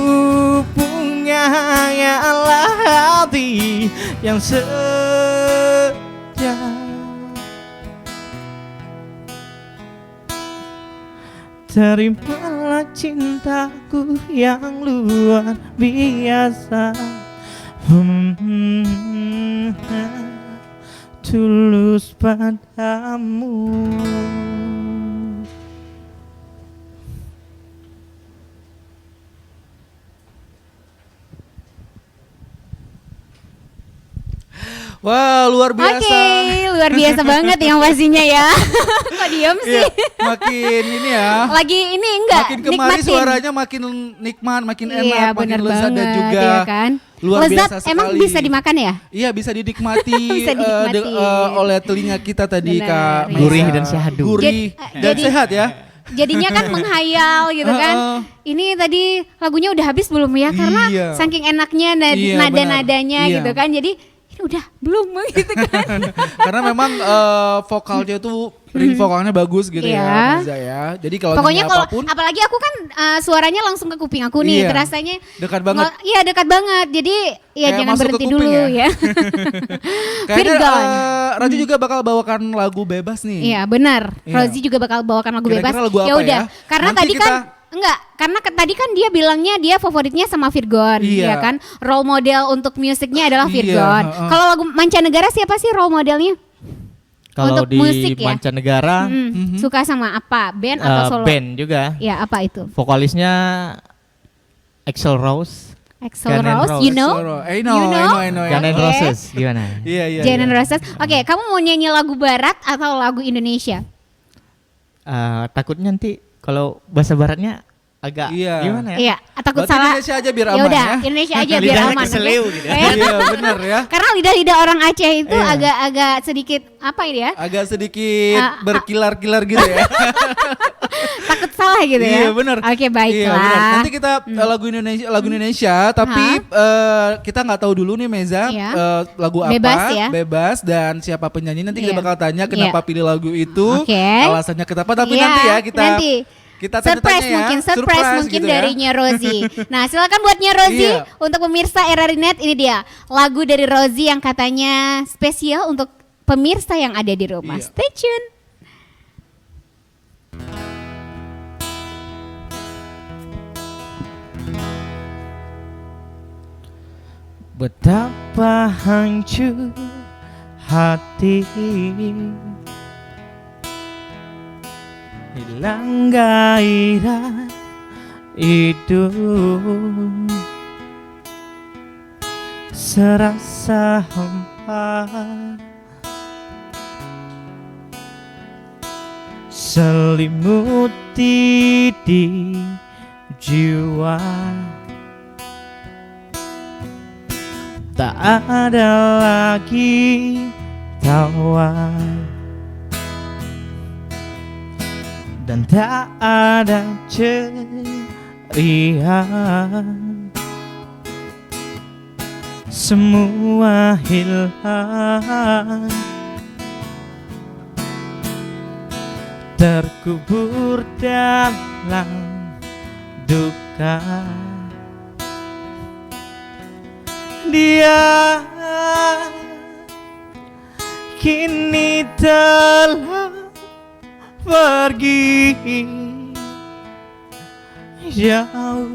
punya hanyalah hati yang setia. Terimalah cintaku yang luar biasa, tulus padamu. Wah, luar biasa. Oke, luar biasa banget yang pastinya ya. Kok diem sih? Iya, makin ini ya. Lagi ini enggak Makin kemari nikmatin. suaranya makin nikmat, makin Iya, enak, makin bener lezat dan banget, juga ya kan? luar Lezat biasa emang sekali. bisa dimakan ya? Iya, bisa dinikmati, Bisa dinikmati. oleh telinga kita tadi, Bener, Kak. iya. Gurih dan syahdu. Gurih dan Jadi- sehat ya. Jadinya kan menghayal gitu kan. Ini tadi lagunya udah habis belum ya? Karena Iya. saking enaknya Iya, nada-nadanya benar. Iya. gitu kan. Jadi ini udah belum gitu kan. Karena memang vokalnya tuh ring vokalnya bagus gitu Iya. ya, Maza ya. Jadi kalau Pokoknya nyanyi kalau apapun apalagi aku kan suaranya langsung ke kuping aku nih, Iya. terasanya dekat banget. Iya dekat banget. Jadi ya Kayak jangan masuk ke berhenti kuping dulu ya. ya. Kayaknya Virgon. Raju juga bakal bawakan lagu bebas nih. Iya benar. Iya. Rozi juga bakal bawakan lagu Kira-kira bebas. lagu apa Ya udah, ya? karena Nanti tadi kita- kan enggak, karena tadi kan dia bilangnya dia favoritnya sama Virgon, Iya. ya kan? Role model untuk musiknya adalah Iya, Virgon. heeh. Kalau lagu mancanegara siapa sih role modelnya? Kalau Untuk di musik ya? mancanegara Suka sama apa? Band atau solo? band juga. Ya apa itu? Vokalisnya Axl Rose, Axl Guns N' Rose, Roses. you know? I know, You know? I know. Guns N' Oke. Roses gimana? Iya, iya. Jane iya. and Roses. Oke, kamu mau nyanyi lagu barat atau lagu Indonesia? Takutnya nanti kalau bahasa baratnya agak Iya. gimana ya? Iya, takut Berarti salah. Indonesia aja biar Ya aman udah, ya. Indonesia aja biar Lidahnya aman. keseleo oke? gitu. Iya, benar ya. Karena lidah-lidah orang Aceh itu Iya. agak-agak sedikit apa ini ya? Agak sedikit Ah, berkilar-kilar gitu ya. Takut salah gitu ya. Iya, benar. Oke, Iya, benar. baiklah. Nanti kita lagu Indonesia, tapi kita nggak tahu dulu nih Meza Iya. lagu apa, Bebas ya. bebas dan siapa penyanyi. Nanti kita Iya. bakal tanya kenapa Iya. pilih lagu itu, Oke. alasannya kenapa. Tapi Iya, nanti ya kita surprise tanya-tanya ya. mungkin, surprise mungkin gitu ya. darinya Rozi. Nah, silakan buatnya Rozi Iya. untuk pemirsa RRI Net, ini dia lagu dari Rozi yang katanya spesial untuk pemirsa yang ada di rumah. Iya. Stay tune. Betapa hancur hati, hilang gairah hidup, serasa hampa, selimuti di jiwa. Tak ada lagi tawa dan tak ada ceria. Semua hilang, terkubur dalam duka. Dia kini telah pergi jauh,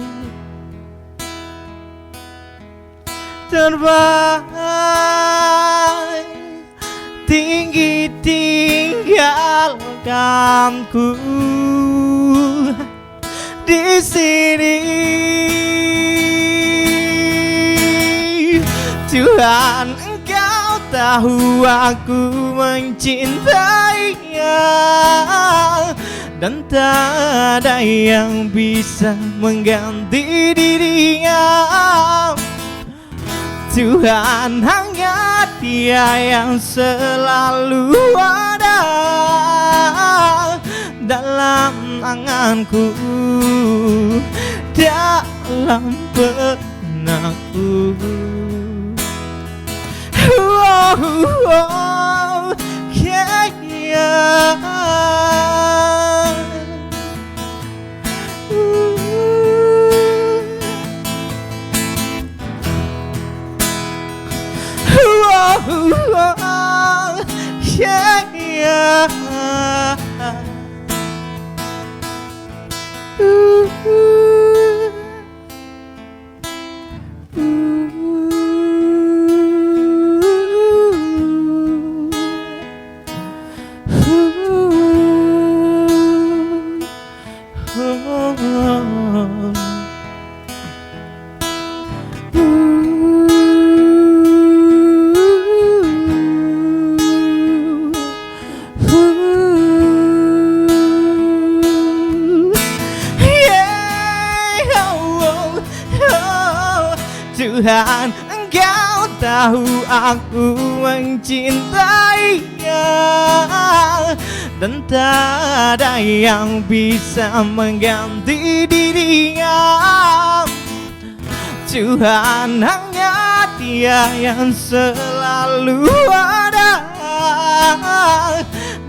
terbang tinggi tinggalkanku di sini. Tuhan, Engkau tahu aku mencintainya, dan tak ada yang bisa mengganti dirinya. Tuhan, hanya Dia yang selalu ada dalam anganku, dalam benakku. Oh, oh, yeah, yeah. Oh, oh, yeah, yeah. Tuhan, Engkau tahu aku mencintainya, dan tak ada yang bisa mengganti dirinya. Tuhan, hanya Dia yang selalu ada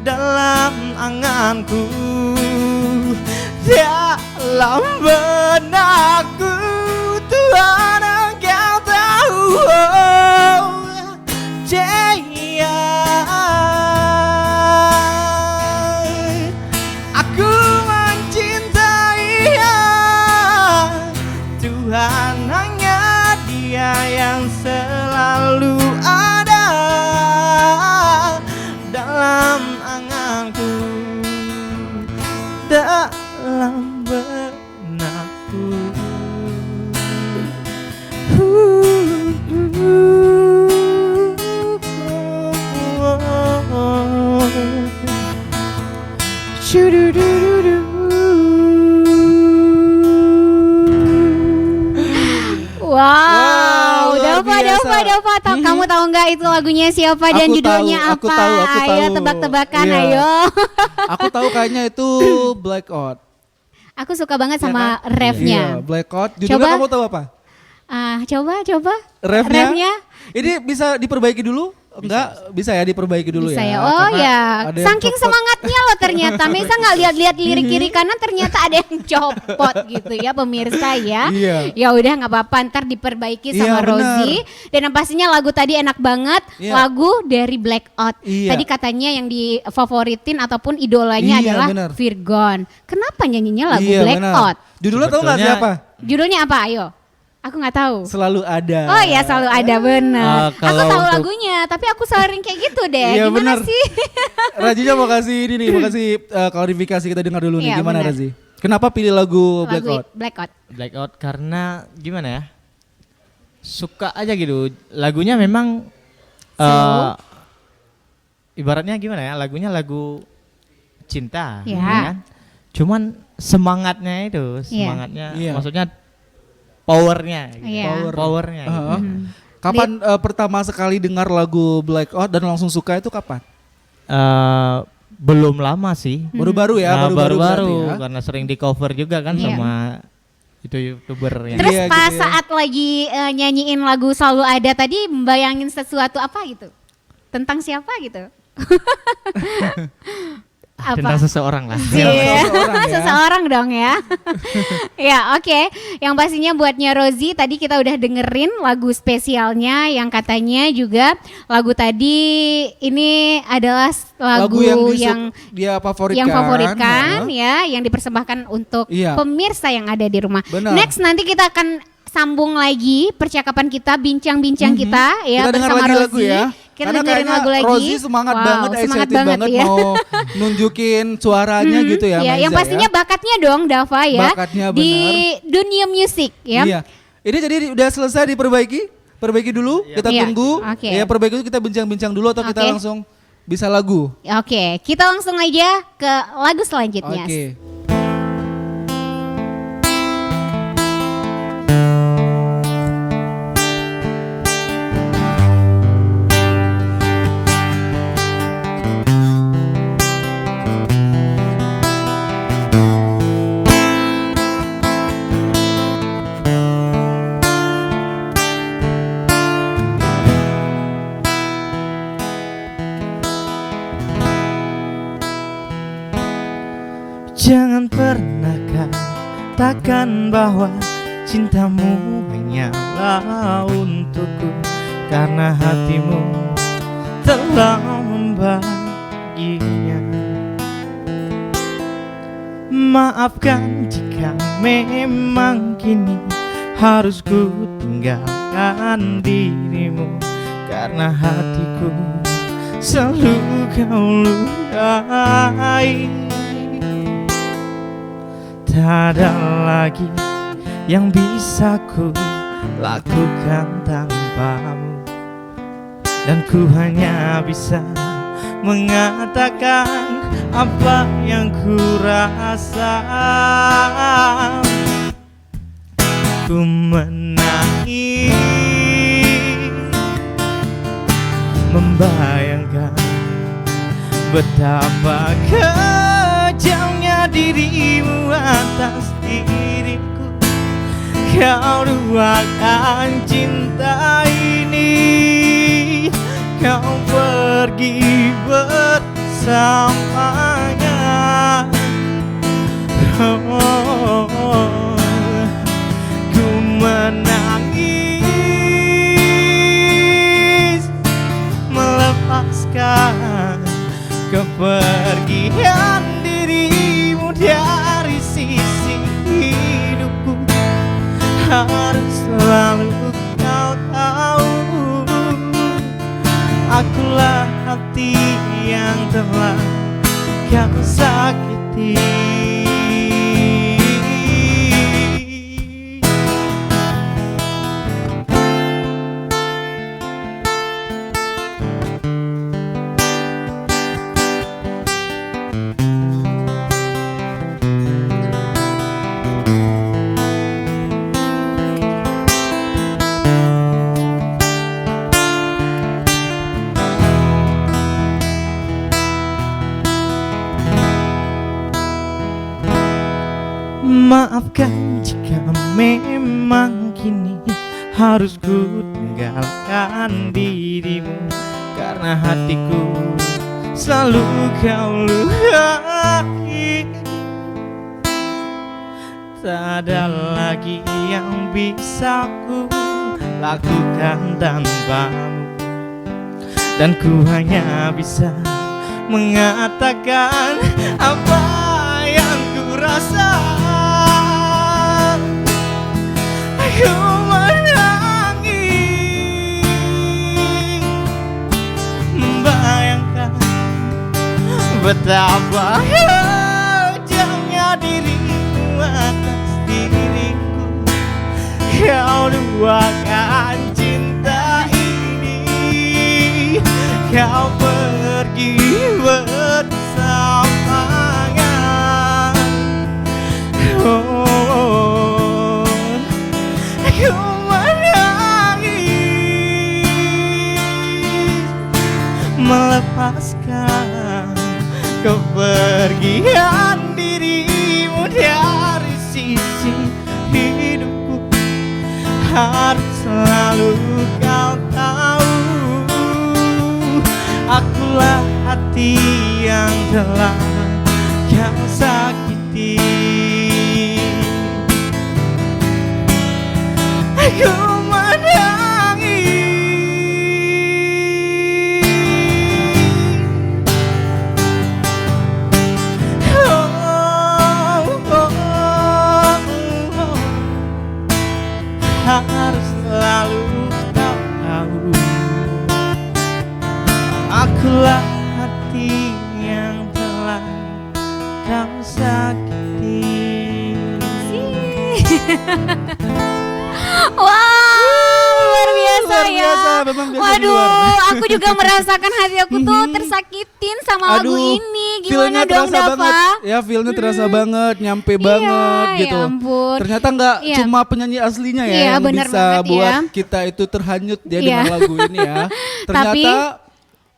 dalam anganku, dalam benakku. Tuhan, Engkau tahu, oh, Jaya. Aku mencintainya. Tuhan, hanya Dia yang selalu ada dalam anganku, dalam benakku. Wow, biasa. Dova, kamu tahu nggak itu lagunya siapa dan Aku judulnya tahu, aku apa? tahu. Ayo tebak-tebakan, Iya. ayo. Aku tahu kayaknya itu Blackout. Aku suka banget Iya sama kan? refnya. Iya, Blackout. Judulnya Coba. kamu tahu apa? Coba. Refnya? Ini bisa diperbaiki dulu? Enggak, bisa ya diperbaiki dulu Bisa ya. ya. Oh karena ya, ada yang saking copot. semangatnya loh ternyata. Mesa nggak lihat-lihat lirik kiri kanan, ternyata ada yang copot gitu ya pemirsa ya. Iya. Ya udah nggak apa-apa, ntar diperbaiki sama Iya, Rozi. Dan yang pastinya lagu tadi enak banget, Iya. lagu dari Blackout. Iya. Tadi katanya yang difavoritin ataupun idolanya Iya, adalah benar. Virgon. Kenapa nyanyinya lagu Iya, Blackout? benar. Judulnya tahu nggak Sebetulnya- siapa? Judulnya apa? Ayo. Aku nggak tahu. Selalu ada. Oh ya selalu ada bener. Aku kalau tahu untuk- lagunya, tapi aku sering kayak gitu deh. Iya, Gimana bener. sih? Rajinya mau kasih ini nih, mau kasih klarifikasi, kita dengar dulu nih. Iya, Gimana bener. Razi? Kenapa pilih lagu Blackout? Blackout. Blackout karena gimana ya? Suka aja gitu. Lagunya memang ibaratnya gimana ya? Lagunya lagu cinta, Ya. kan? Cuman semangatnya itu, Iya. semangatnya Iya. maksudnya powernya gitu. Iya. Powernya gitu. Heeh. Kapan pertama sekali dengar lagu Blackout dan langsung suka itu kapan? Belum lama sih. Baru-baru ya, baru-baru berarti ya. karena sering di cover juga kan Iya. sama itu YouTuber yang Terus Iya, pas gitu ya. saat lagi nyanyiin lagu Selalu Ada tadi membayangin sesuatu apa gitu? Tentang siapa gitu? tentang seseorang lah. Iya. Seseorang ya. Seseorang dong ya. Ya oke. Yang pastinya buatnya Rozi tadi kita udah dengerin lagu spesialnya yang katanya juga lagu tadi ini adalah lagu yang dia favoritkan. yang favoritkan Heeh. ya, yang dipersembahkan untuk Iya. pemirsa yang ada di rumah. Benar. Next nanti kita akan sambung lagi percakapan kita, bincang-bincang kita ya Kita dengar bersama lagi Rozi. lagu ya. Kita Karena dengerin kayaknya lagu lagi. Rozi semangat Wow, banget, semangat excited banget ya. mau nunjukin suaranya gitu ya. Iya, yang Maiza pastinya ya. bakatnya dong Dava ya Bakatnya di benar. dunia musik ya. Iya. Ini jadi udah selesai diperbaiki. Perbaiki dulu, kita Iya, tunggu. oke. Ya perbaiki dulu, kita bincang-bincang dulu atau kita Oke. langsung bisa lagu. Oke, kita langsung aja ke lagu selanjutnya. Oke. Jangan pernah katakan bahwa cintamu hanyalah untukku, karena hatimu telah membaginya. Maafkan jika memang kini harus ku tinggalkan dirimu, karena hatiku selalu kau lukai. Tak ada lagi yang bisa ku lakukan tanpamu, dan ku hanya bisa mengatakan apa yang ku rasa. Ku menangis membayangkan betapa kejamnya dirimu atas diriku. Kau duakan cinta ini, kau pergi bersamanya. Ku menangis melepaskan kepergian dirimu dari sisi hidupku. Harus selalu kau tahu, akulah hati yang telah kau sakiti. Maafkan jika memang kini harus ku tinggalkan dirimu, karena hatiku selalu kau lukai. Tak ada lagi yang bisa ku lakukan tanpamu, dan ku hanya bisa mengatakan apa yang ku rasa. Aku betapa jauhnya dirimu atas diriku. Kau duakan cinta ini, kau pergi bersamanya. Oh, aku menangis melepaskan kepergian dirimu dari sisi hidupku. Harus selalu kau tahu, akulah hati yang telah kau sakiti. Aku menangis. Harus selalu kau tahu, akulah hati yang telah kau sakiti. Wow, luar biasa Luar ya. biasa, memang biasa di Waduh, luar. aku juga merasakan hati aku tuh tersakitin sama lagu ini. feel-nya Gimana dong, terasa Dava? banget. Ya, feel-nya terasa banget, nyampe banget ya gitu. ampun. Ternyata nggak Iya. cuma penyanyi aslinya ya Iya, yang benar bisa banget buat ya. kita itu terhanyut ya Iya. dengan lagu ini ya. Ternyata Tapi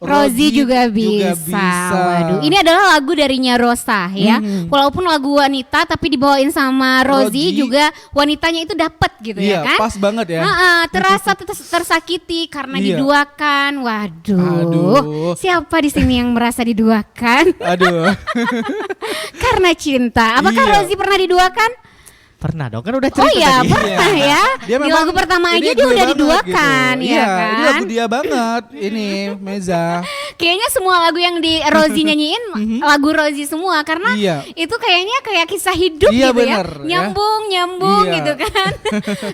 Rozi juga bisa. bisa. Waduh, ini adalah lagu darinya Rosa ya. Walaupun lagu wanita tapi dibawain sama Rozi Rozi. juga wanitanya itu dapet gitu Iya, ya kan? pas banget ya. Terasa tersakiti karena Iya. diduakan. Waduh. Aduh. Siapa di sini yang merasa diduakan? Aduh. Karena cinta. Apakah Iya. Rozi pernah diduakan? Pernah dong, kan udah Oh cerita iya, tadi. pernah ya. Dia Di memang lagu pertama ini aja dia gue udah banget diduakan gitu. ya Iya, kan? ini lagu dia banget. Ini Meza. Kayaknya semua lagu yang di Rozi nyanyiin lagu Rozi semua karena Iya. itu kayaknya kayak kisah hidup Iya, gitu bener, ya. ya. Nyambung Iya. gitu kan.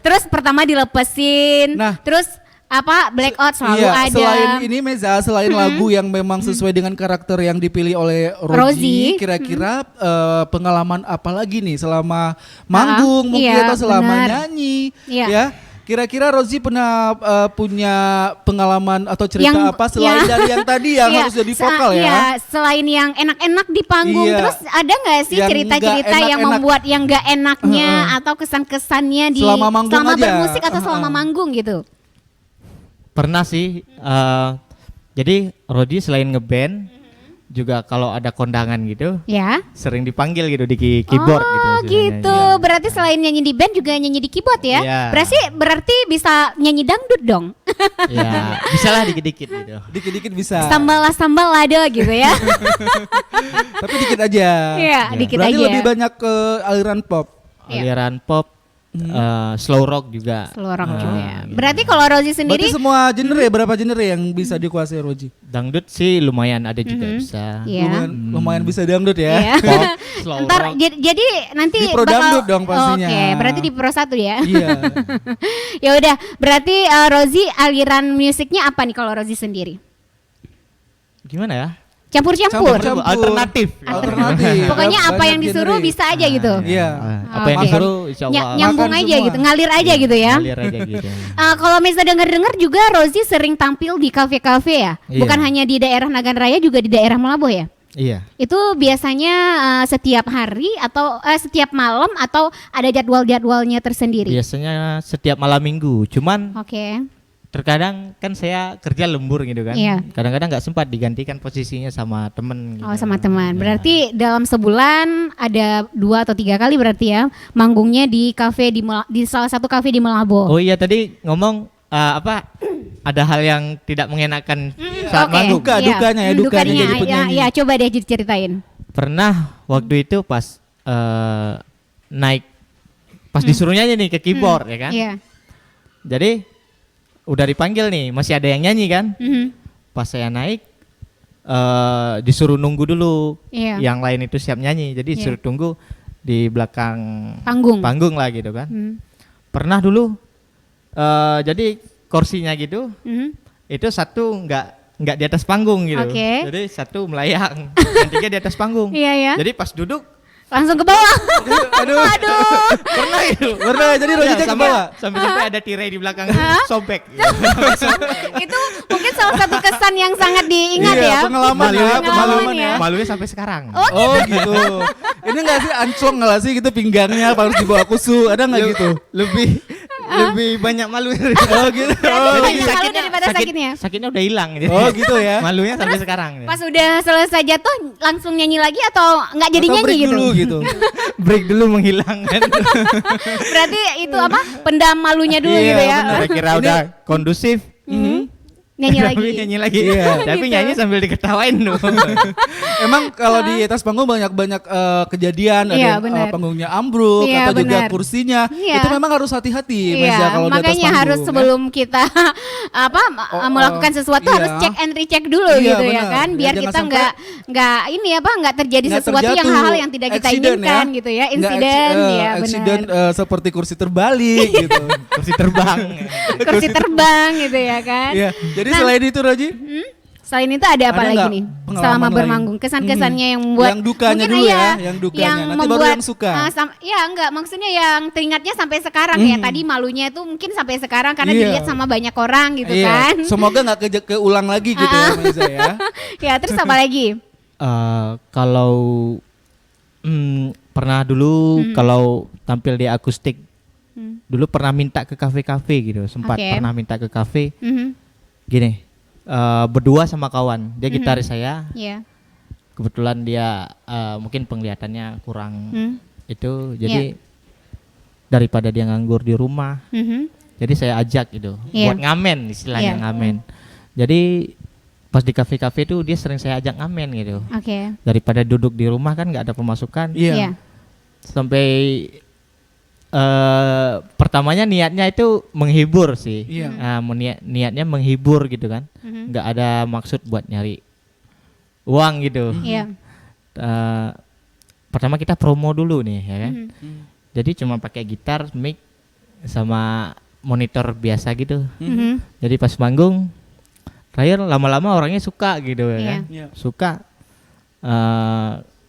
Terus pertama dilepesin, Nah. terus apa blackout selalu Iya, ada. selain ini Meza, selain lagu yang memang sesuai dengan karakter yang dipilih oleh Rozi. Rozi, kira-kira pengalaman apa lagi nih selama manggung mungkin iya, atau selama benar. nyanyi, Iya. ya? Kira-kira Rozi pernah punya pengalaman atau cerita Yang- apa selain ya. dari yang tadi yang Iya, harus jadi vokal ya? Iya, selain yang enak-enak di panggung, Iya. terus ada nggak sih Yang cerita-cerita nggak yang enak-enak. membuat yang nggak enaknya atau kesan-kesannya di Selama manggung aja. bermusik atau selama manggung gitu? Pernah sih. Jadi Rodi selain ngeband, juga kalau ada kondangan gitu, Ya. sering dipanggil gitu di keyboard gitu. Oh istilahnya. gitu, Iya. berarti selain nyanyi di band juga nyanyi di keyboard ya? Iya. Berarti bisa nyanyi dangdut dong? Ya, bisa lah dikit-dikit gitu. Dikit-dikit bisa. Sambal lado gitu ya? Tapi dikit aja. Iya, dikit Berarti aja. lebih banyak ke aliran pop. Iya. Aliran pop, slow rock juga. Slow rock juga ya. gitu. Berarti kalau Rozi sendiri, Berarti semua genre, berapa genre yang bisa dikuasai Rozi? Dangdut sih lumayan ada juga bisa. Iya. Lumayan bisa dangdut ya. Iya. Pop, slow Ntar rock. jadi nanti Di pro dangdut dong pastinya. Oke, berarti di pro 1 ya. Iya. Ya udah, berarti Rozi aliran musiknya apa nih kalau Rozi sendiri? Gimana ya? Campur-campur. Campur. Alternatif. Alternatif. Pokoknya apa Banyak yang disuruh genre. bisa aja gitu. Iya. Apa yang Oke. disuruh insya Allah. Nyambung Makan aja semua. gitu, ngalir aja gitu ya. Ngalir aja gitu. Kalau misalnya denger-dengar juga Rozi sering tampil di kafe-kafe ya? Iya. Bukan hanya di daerah Nagan Raya, juga di daerah Melaboh ya? Iya. Itu biasanya setiap hari atau setiap malam atau ada jadwal-jadwalnya tersendiri? Biasanya setiap malam minggu. Cuman Oke. terkadang kan saya kerja lembur gitu kan. Iya. Kadang-kadang nggak sempat digantikan posisinya sama temen. Oh gitu. sama teman. Ya. Berarti dalam sebulan ada 2 atau 3 kali berarti ya manggungnya di kafe di salah satu kafe di Melaboh. Oh iya tadi ngomong apa? Ada hal yang tidak mengenakan saat Oke. manggung. Duka, dukanya ya, dukanya jadi penyanyi. Ya, coba deh ceritain. Pernah waktu itu pas naik, pas disuruh nyanyi nih ke keyboard ya kan. Iya. Jadi udah dipanggil nih, masih ada yang nyanyi kan. Mhm. Pas saya naik disuruh nunggu dulu, Iya. yang lain itu siap nyanyi, jadi Iya. disuruh tunggu di belakang Panggung. lah gitu kan. Hmm. Pernah dulu jadi kursinya gitu, Mhm. itu satu nggak di atas panggung gitu. Oke. Jadi satu melayang, yang tiga di atas panggung. Iya ya. Jadi pas duduk Langsung ke bawah. Aduh. pernah itu. Pernah jadi Roji ke bawah. Sampai ada tirai di belakang sobek. Itu mungkin salah satu kesan yang sangat diingat Iya, ya. pengalaman ya, pengalaman ya. ya. Malunya sampai sekarang. Oh gitu. Ini enggak sih anclong enggak sih gitu pinggangnya harus dibawa kusu, ada enggak gitu? Lebih banyak malu. Oh gitu. Berarti banyak malu daripada sakitnya. Sakitnya udah hilang gitu. Oh gitu ya. Malunya sampai sekarang. Pas udah selesai jatuh langsung nyanyi lagi atau nggak jadi Atau nyanyi break gitu? dulu gitu. Break dulu menghilangkan. Berarti itu apa? Pendam malunya dulu Iya, gitu ya. benar. Saya kira udah kondusif. Nyanyi lagi. Tapi nyanyi lagi. Iya. Tapi Gitu. nyanyi sambil diketawain dong. Emang kalau di atas panggung banyak kejadian, ada Iya, yang, benar. panggungnya ambruk Iya, atau juga benar. kursinya. Iya. Itu memang harus hati-hati Mas, Iya, ya, kalau di atas makanya panggung. harus ya. sebelum kita melakukan sesuatu iya. harus cek and recheck dulu Iya, gitu ya benar. kan, Ya, biar jangan kita sampai nggak ini nggak terjadi nggak sesuatu yang terjatuh, hal-hal yang tidak kita accident inginkan gitu ya, Nggak insiden ya accident, benar. seperti kursi terbalik gitu. Kursi terbang. Kursi terbang gitu ya kan. Iya. Jadi Nah, selain itu Roji, Selain itu ada apa Ada lagi nggak nih pengalaman selama lain? bermanggung? Kesan-kesannya yang membuat Yang dukanya mungkin dulu iya, ya, yang dukanya. Nanti baru yang suka. Ya enggak, maksudnya yang teringatnya sampai sekarang ya. Tadi malunya itu mungkin sampai sekarang karena Iya. dilihat sama banyak orang gitu iya. kan. Semoga nggak keulang lagi gitu ya Maiza ya. Ya terus apa lagi? Kalau pernah dulu kalau tampil di akustik, dulu pernah minta ke kafe-kafe gitu, sempat Oke. pernah minta ke kafe. Mhm. Gini, berdua sama kawan, dia gitaris saya, Iya. kebetulan dia mungkin penglihatannya kurang itu, Iya. jadi daripada dia nganggur di rumah, Mhm. jadi saya ajak gitu, Iya. buat ngamen istilahnya Iya. ngamen. Jadi pas di kafe-kafe itu dia sering saya ajak ngamen gitu, Oke. daripada duduk di rumah kan nggak ada pemasukan. Iya. Sampai pertamanya niatnya itu menghibur sih. Iya. Niatnya menghibur gitu kan, Mhm. nggak ada maksud buat nyari uang gitu. Iya. Pertama kita promo dulu nih ya kan, Mhm. jadi cuma pakai gitar, mic sama monitor biasa gitu. Mhm. Jadi pas manggung terakhir lama-lama orangnya suka gitu ya Iya. kan, Iya. suka.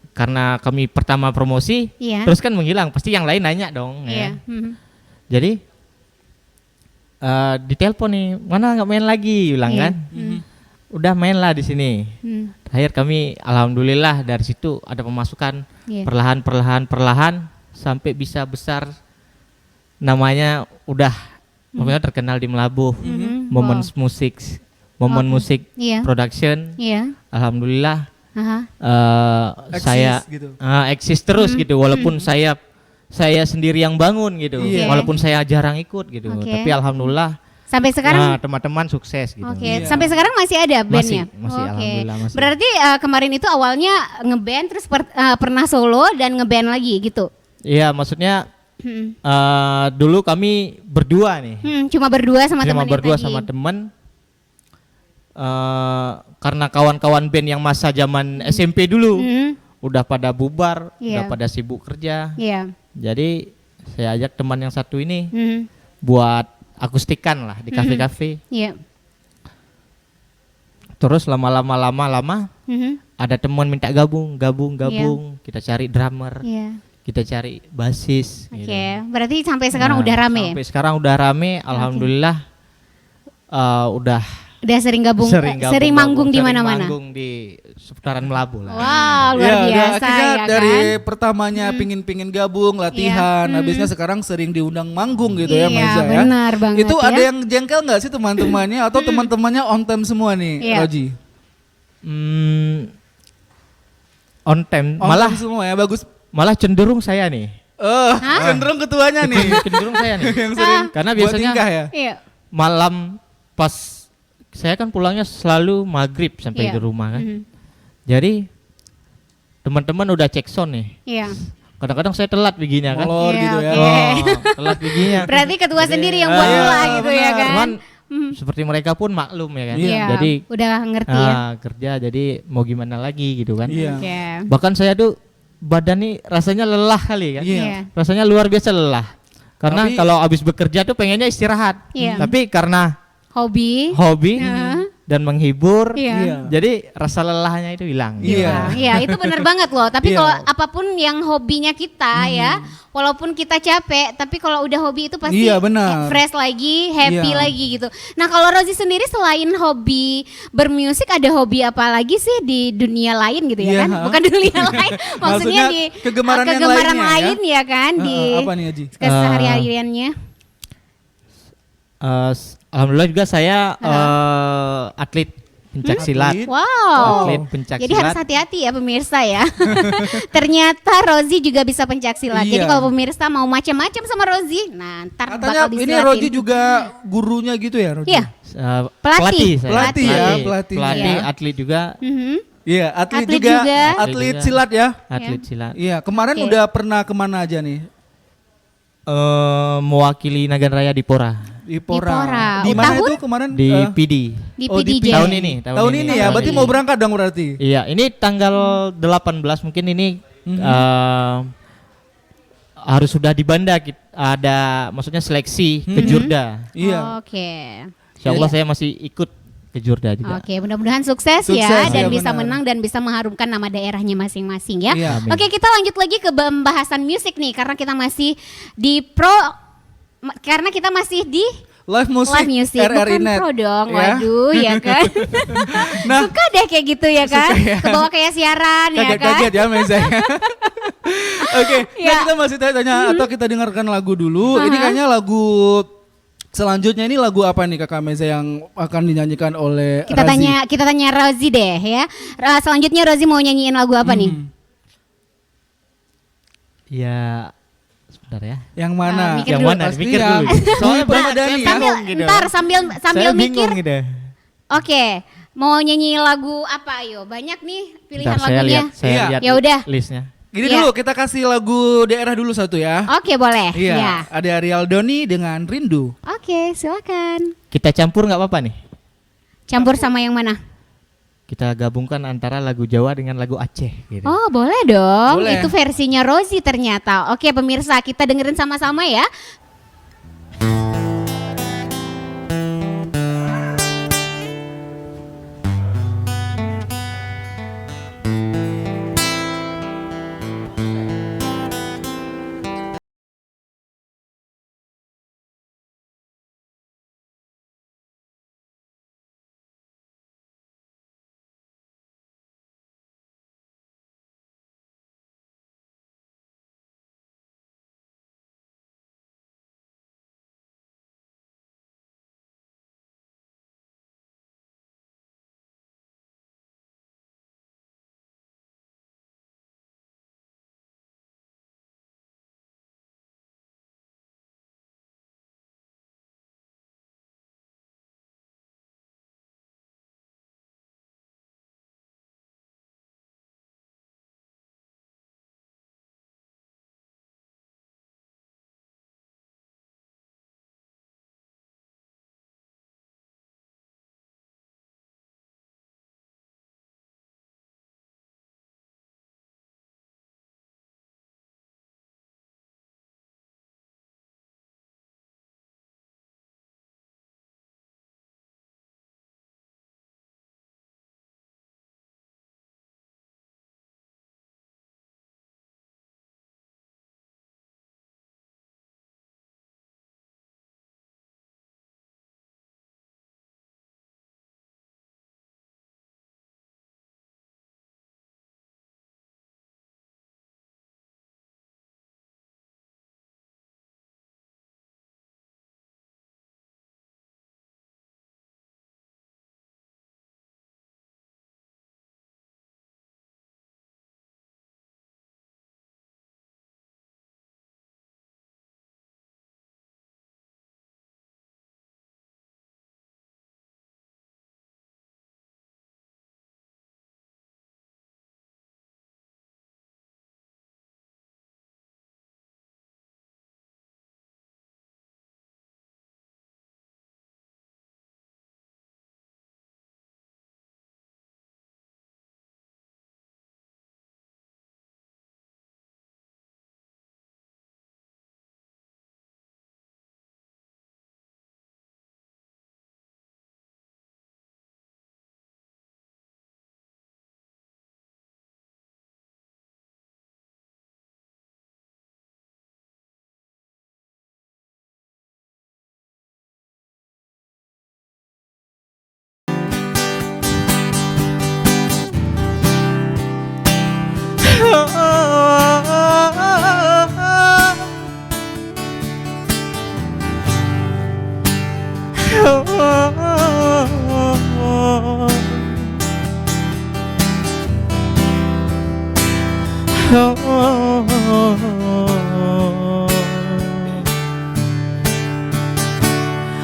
Karena kami pertama promosi, Iya. terus kan menghilang, pasti yang lain nanya dong. Iya. Ya. Mhm. Jadi ditelepon nih, mana nggak main lagi, bilang Iya. kan. Udah main lah di sini. Mhm. Terakhir kami alhamdulillah dari situ ada pemasukan Iya. perlahan sampai bisa besar. Namanya udah pokoknya terkenal di Melabuh. Mhm. Momen Wow. musik, momen Oke. musik Iya. production. Iya. Alhamdulillah Aha. Eksis saya gitu. eksis terus gitu, walaupun saya sendiri yang bangun gitu, Iya. walaupun saya jarang ikut gitu, Oke. tapi alhamdulillah Sampai sekarang teman-teman sukses gitu. Oke, Iya. sampai sekarang masih ada bandnya? masih, Oke. alhamdulillah masih. Berarti kemarin itu awalnya ngeband terus pernah solo dan ngeband lagi gitu? Iya, maksudnya Hmm. dulu kami berdua nih, Cuma berdua sama cuma teman berdua tadi? sama teman. Karena kawan-kawan band yang masa zaman SMP dulu Hmm. udah pada bubar, Iya. udah pada sibuk kerja. Iya. Jadi saya ajak teman yang satu ini Hmm. buat akustikan lah di kafe-kafe. Iya. Terus lama-lama Mhm. ada teman minta gabung. Kita cari drummer, Iya. kita cari basis. Oke, gitu. berarti sampai sekarang Nah, udah rame. Sampai sekarang udah rame, alhamdulillah. Udah Udah sering gabung, sering manggung di sering mana-mana. manggung di seputaran Melabuh lah. Wow, luar Iya, udah biasa akhirnya ya dari kan? pertamanya pingin gabung latihan, habisnya sekarang sering diundang manggung gitu ya Iya, Maiza ya. benar banget Itu ya. ada yang jengkel nggak sih teman-temannya atau teman-temannya on time semua nih, Iya. Roji? On time, On malah time semua ya, bagus. malah cenderung saya nih. Cenderung ketuanya nih. Cenderung saya nih. yang sering Karena buat biasanya tingkah ya. Iya. malam pas saya kan pulangnya selalu maghrib sampai Iya. di rumah kan. Mhm. Jadi teman-teman udah cek sound nih. Iya. Kadang-kadang saya telat bikinnya kan. Molor Iya, gitu ya. oke. Telat bikinnya. Berarti ketua sendiri yang buat Iya, bola gitu ya benar. kan? Cuman seperti mereka pun maklum ya kan. Iya, Jadi udah ngerti ya. kerja jadi mau gimana lagi gitu kan. Iya. Oke. Bahkan saya tuh badan nih rasanya lelah kali kan. Iya. Iya. Rasanya luar biasa lelah. Karena Tapi- kalau habis bekerja tuh pengennya istirahat. Iya. Tapi karena Hobi. hobi, Heeh. dan menghibur. Iya. Jadi rasa lelahnya itu hilang. Iya. Iya, itu benar banget loh. Tapi Iya. kalau apapun yang hobinya kita ya, walaupun kita capek, tapi kalau udah hobi itu pasti Iya, benar. fresh lagi, happy Iya. lagi gitu. Nah, kalau Rozi sendiri selain hobi bermusik, ada hobi apa lagi sih di dunia lain gitu ya Iya, kan? ha? Bukan dunia lain, maksudnya Maksudnya di kegemaran yang kegemaran lainnya ya? lain ya kan di Apa nih Haji? kesehariannya. Alhamdulillah juga saya atlet pencak silat. Atlet. Wow. Atlet pencak Jadi harus silat. hati-hati ya pemirsa ya. Ternyata Rozi juga bisa pencak silat. Jadi Iya. kalau pemirsa mau macam-macam sama Rozi, nah ntar Katanya bakal ini disilatin. Roji juga gurunya gitu ya Roji? Iya. Pelatih saya. Pelatih ya, pelatih. Pelatih, Iya. atlet juga. Mhm. Iya, atlet, Atlet juga. juga. Atlet juga. silat ya. Atlet silat. Iya, kemarin Oke. udah pernah kemana aja nih? Mewakili Nagan Raya di Pora. Di Pora. Di mana Tahun? itu kemarin? Di PD. Di Oh, di PDJ. Tahun ini. Tahun ini ya, berarti mau berangkat dong berarti. Iya, ini tanggal 18 mungkin ini harus sudah di Banda ada maksudnya seleksi ke Jurda. Iya. Oke. Insya Allah saya masih ikut ke Jurda juga. Oke, mudah-mudahan sukses, Sukses, ya ya, dan bisa benar. menang dan bisa mengharumkan nama daerahnya masing-masing ya. Iya. Amin. Oke, kita lanjut lagi ke pembahasan musik nih karena kita masih di karena kita masih di Live musik, live music, RRI bukan Net. pro dong, Ya. waduh ya kan. Nah. Suka deh kayak gitu ya kan, kebawa kayak siaran ya kan. Kaget-kaget ya Meza. Oke, nah Ya. kita masih tanya atau kita dengarkan lagu dulu. Ini kayaknya lagu selanjutnya ini lagu apa nih Kakak Meza yang akan dinyanyikan oleh Razi? Kita tanya Rozi deh ya. Selanjutnya Rozi mau nyanyiin lagu apa nih? Ya, sebentar ya. Yang mana? Mikir Yang dulu. mana? Pasti Mikir yang dulu. Soalnya Permadani banyak, saya ya. Sambil bingung gitu. ntar sambil Saya mikir. bingung gitu. Oke, mau nyanyi lagu apa ayo? Banyak nih pilihan Bentar, saya lagunya. lihat, saya Iya. lihat Ya udah. listnya. Gini Iya. dulu, kita kasih lagu daerah dulu satu ya. Oke, boleh. Iya, Ya. ada Ariel Doni dengan Rindu. Oke, silakan. Kita campur nggak apa-apa nih? Campur sama yang mana? Kita gabungkan antara lagu Jawa dengan lagu Aceh gitu. Oh, boleh dong. Boleh. Itu versinya Rozi ternyata. Oke, pemirsa, kita dengerin sama-sama ya.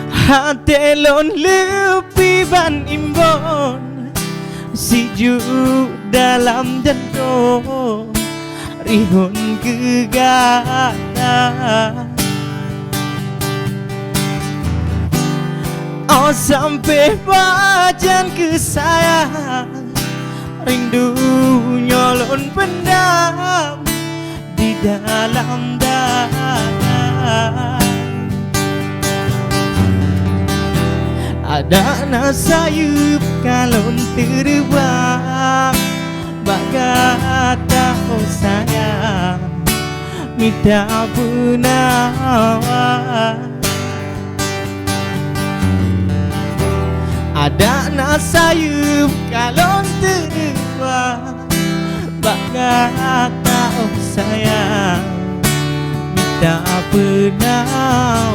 Hati lon lebih ban imbon Siju dalam jantung Rihun gegana Oh sampai wajan kesayang Rindu nyolon pendam Di dalam dada Ada nasayup kalon terbang Bagata oh sayang Mida benawan Ada nasayup kalon terbang Bagata oh sayang Mida benawan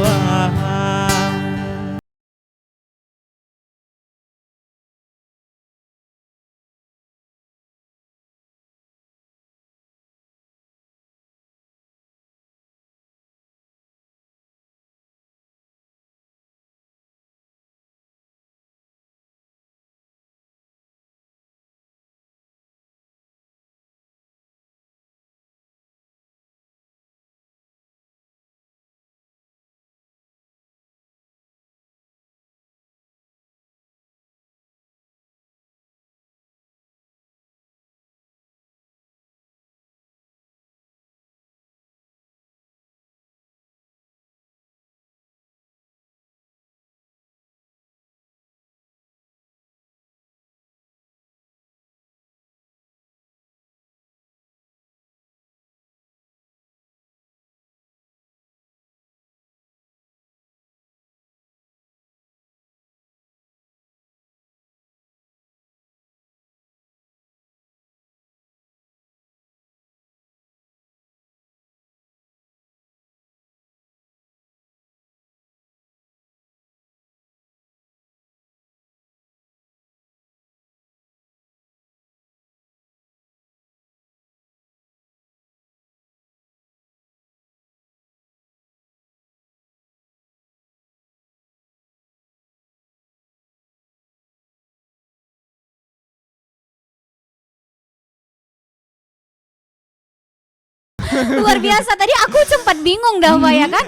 Luar biasa, tadi aku sempat bingung dah Pak ya kan.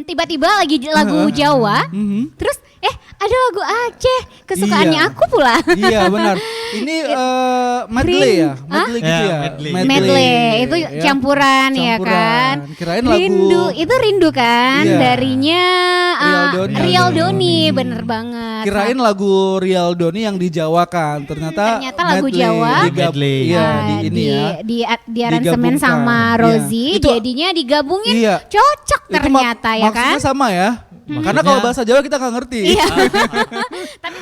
Tiba-tiba lagi lagu Jawa, terus ada lagu Aceh kesukaannya Iya. aku pula. Iya benar. Ini medley ya, medley gitu ya. Medley itu ya. campuran ya kan. Kirain lagu Rindu itu rindu kan Iya. darinya Rial Doni, bener banget. Kirain lagu Rial Doni yang dijawakan, ternyata lagu medley, Jawa. Medley. Iya, Ah, di ini ya. di aransemen Digabungkan. sama Iya. Rozi, Itu- jadinya digabungin Iya. cocok Itu ternyata ya kan. maksudnya sama ya. Karena kalau bahasa Jawa kita nggak ngerti. Iya. Tapi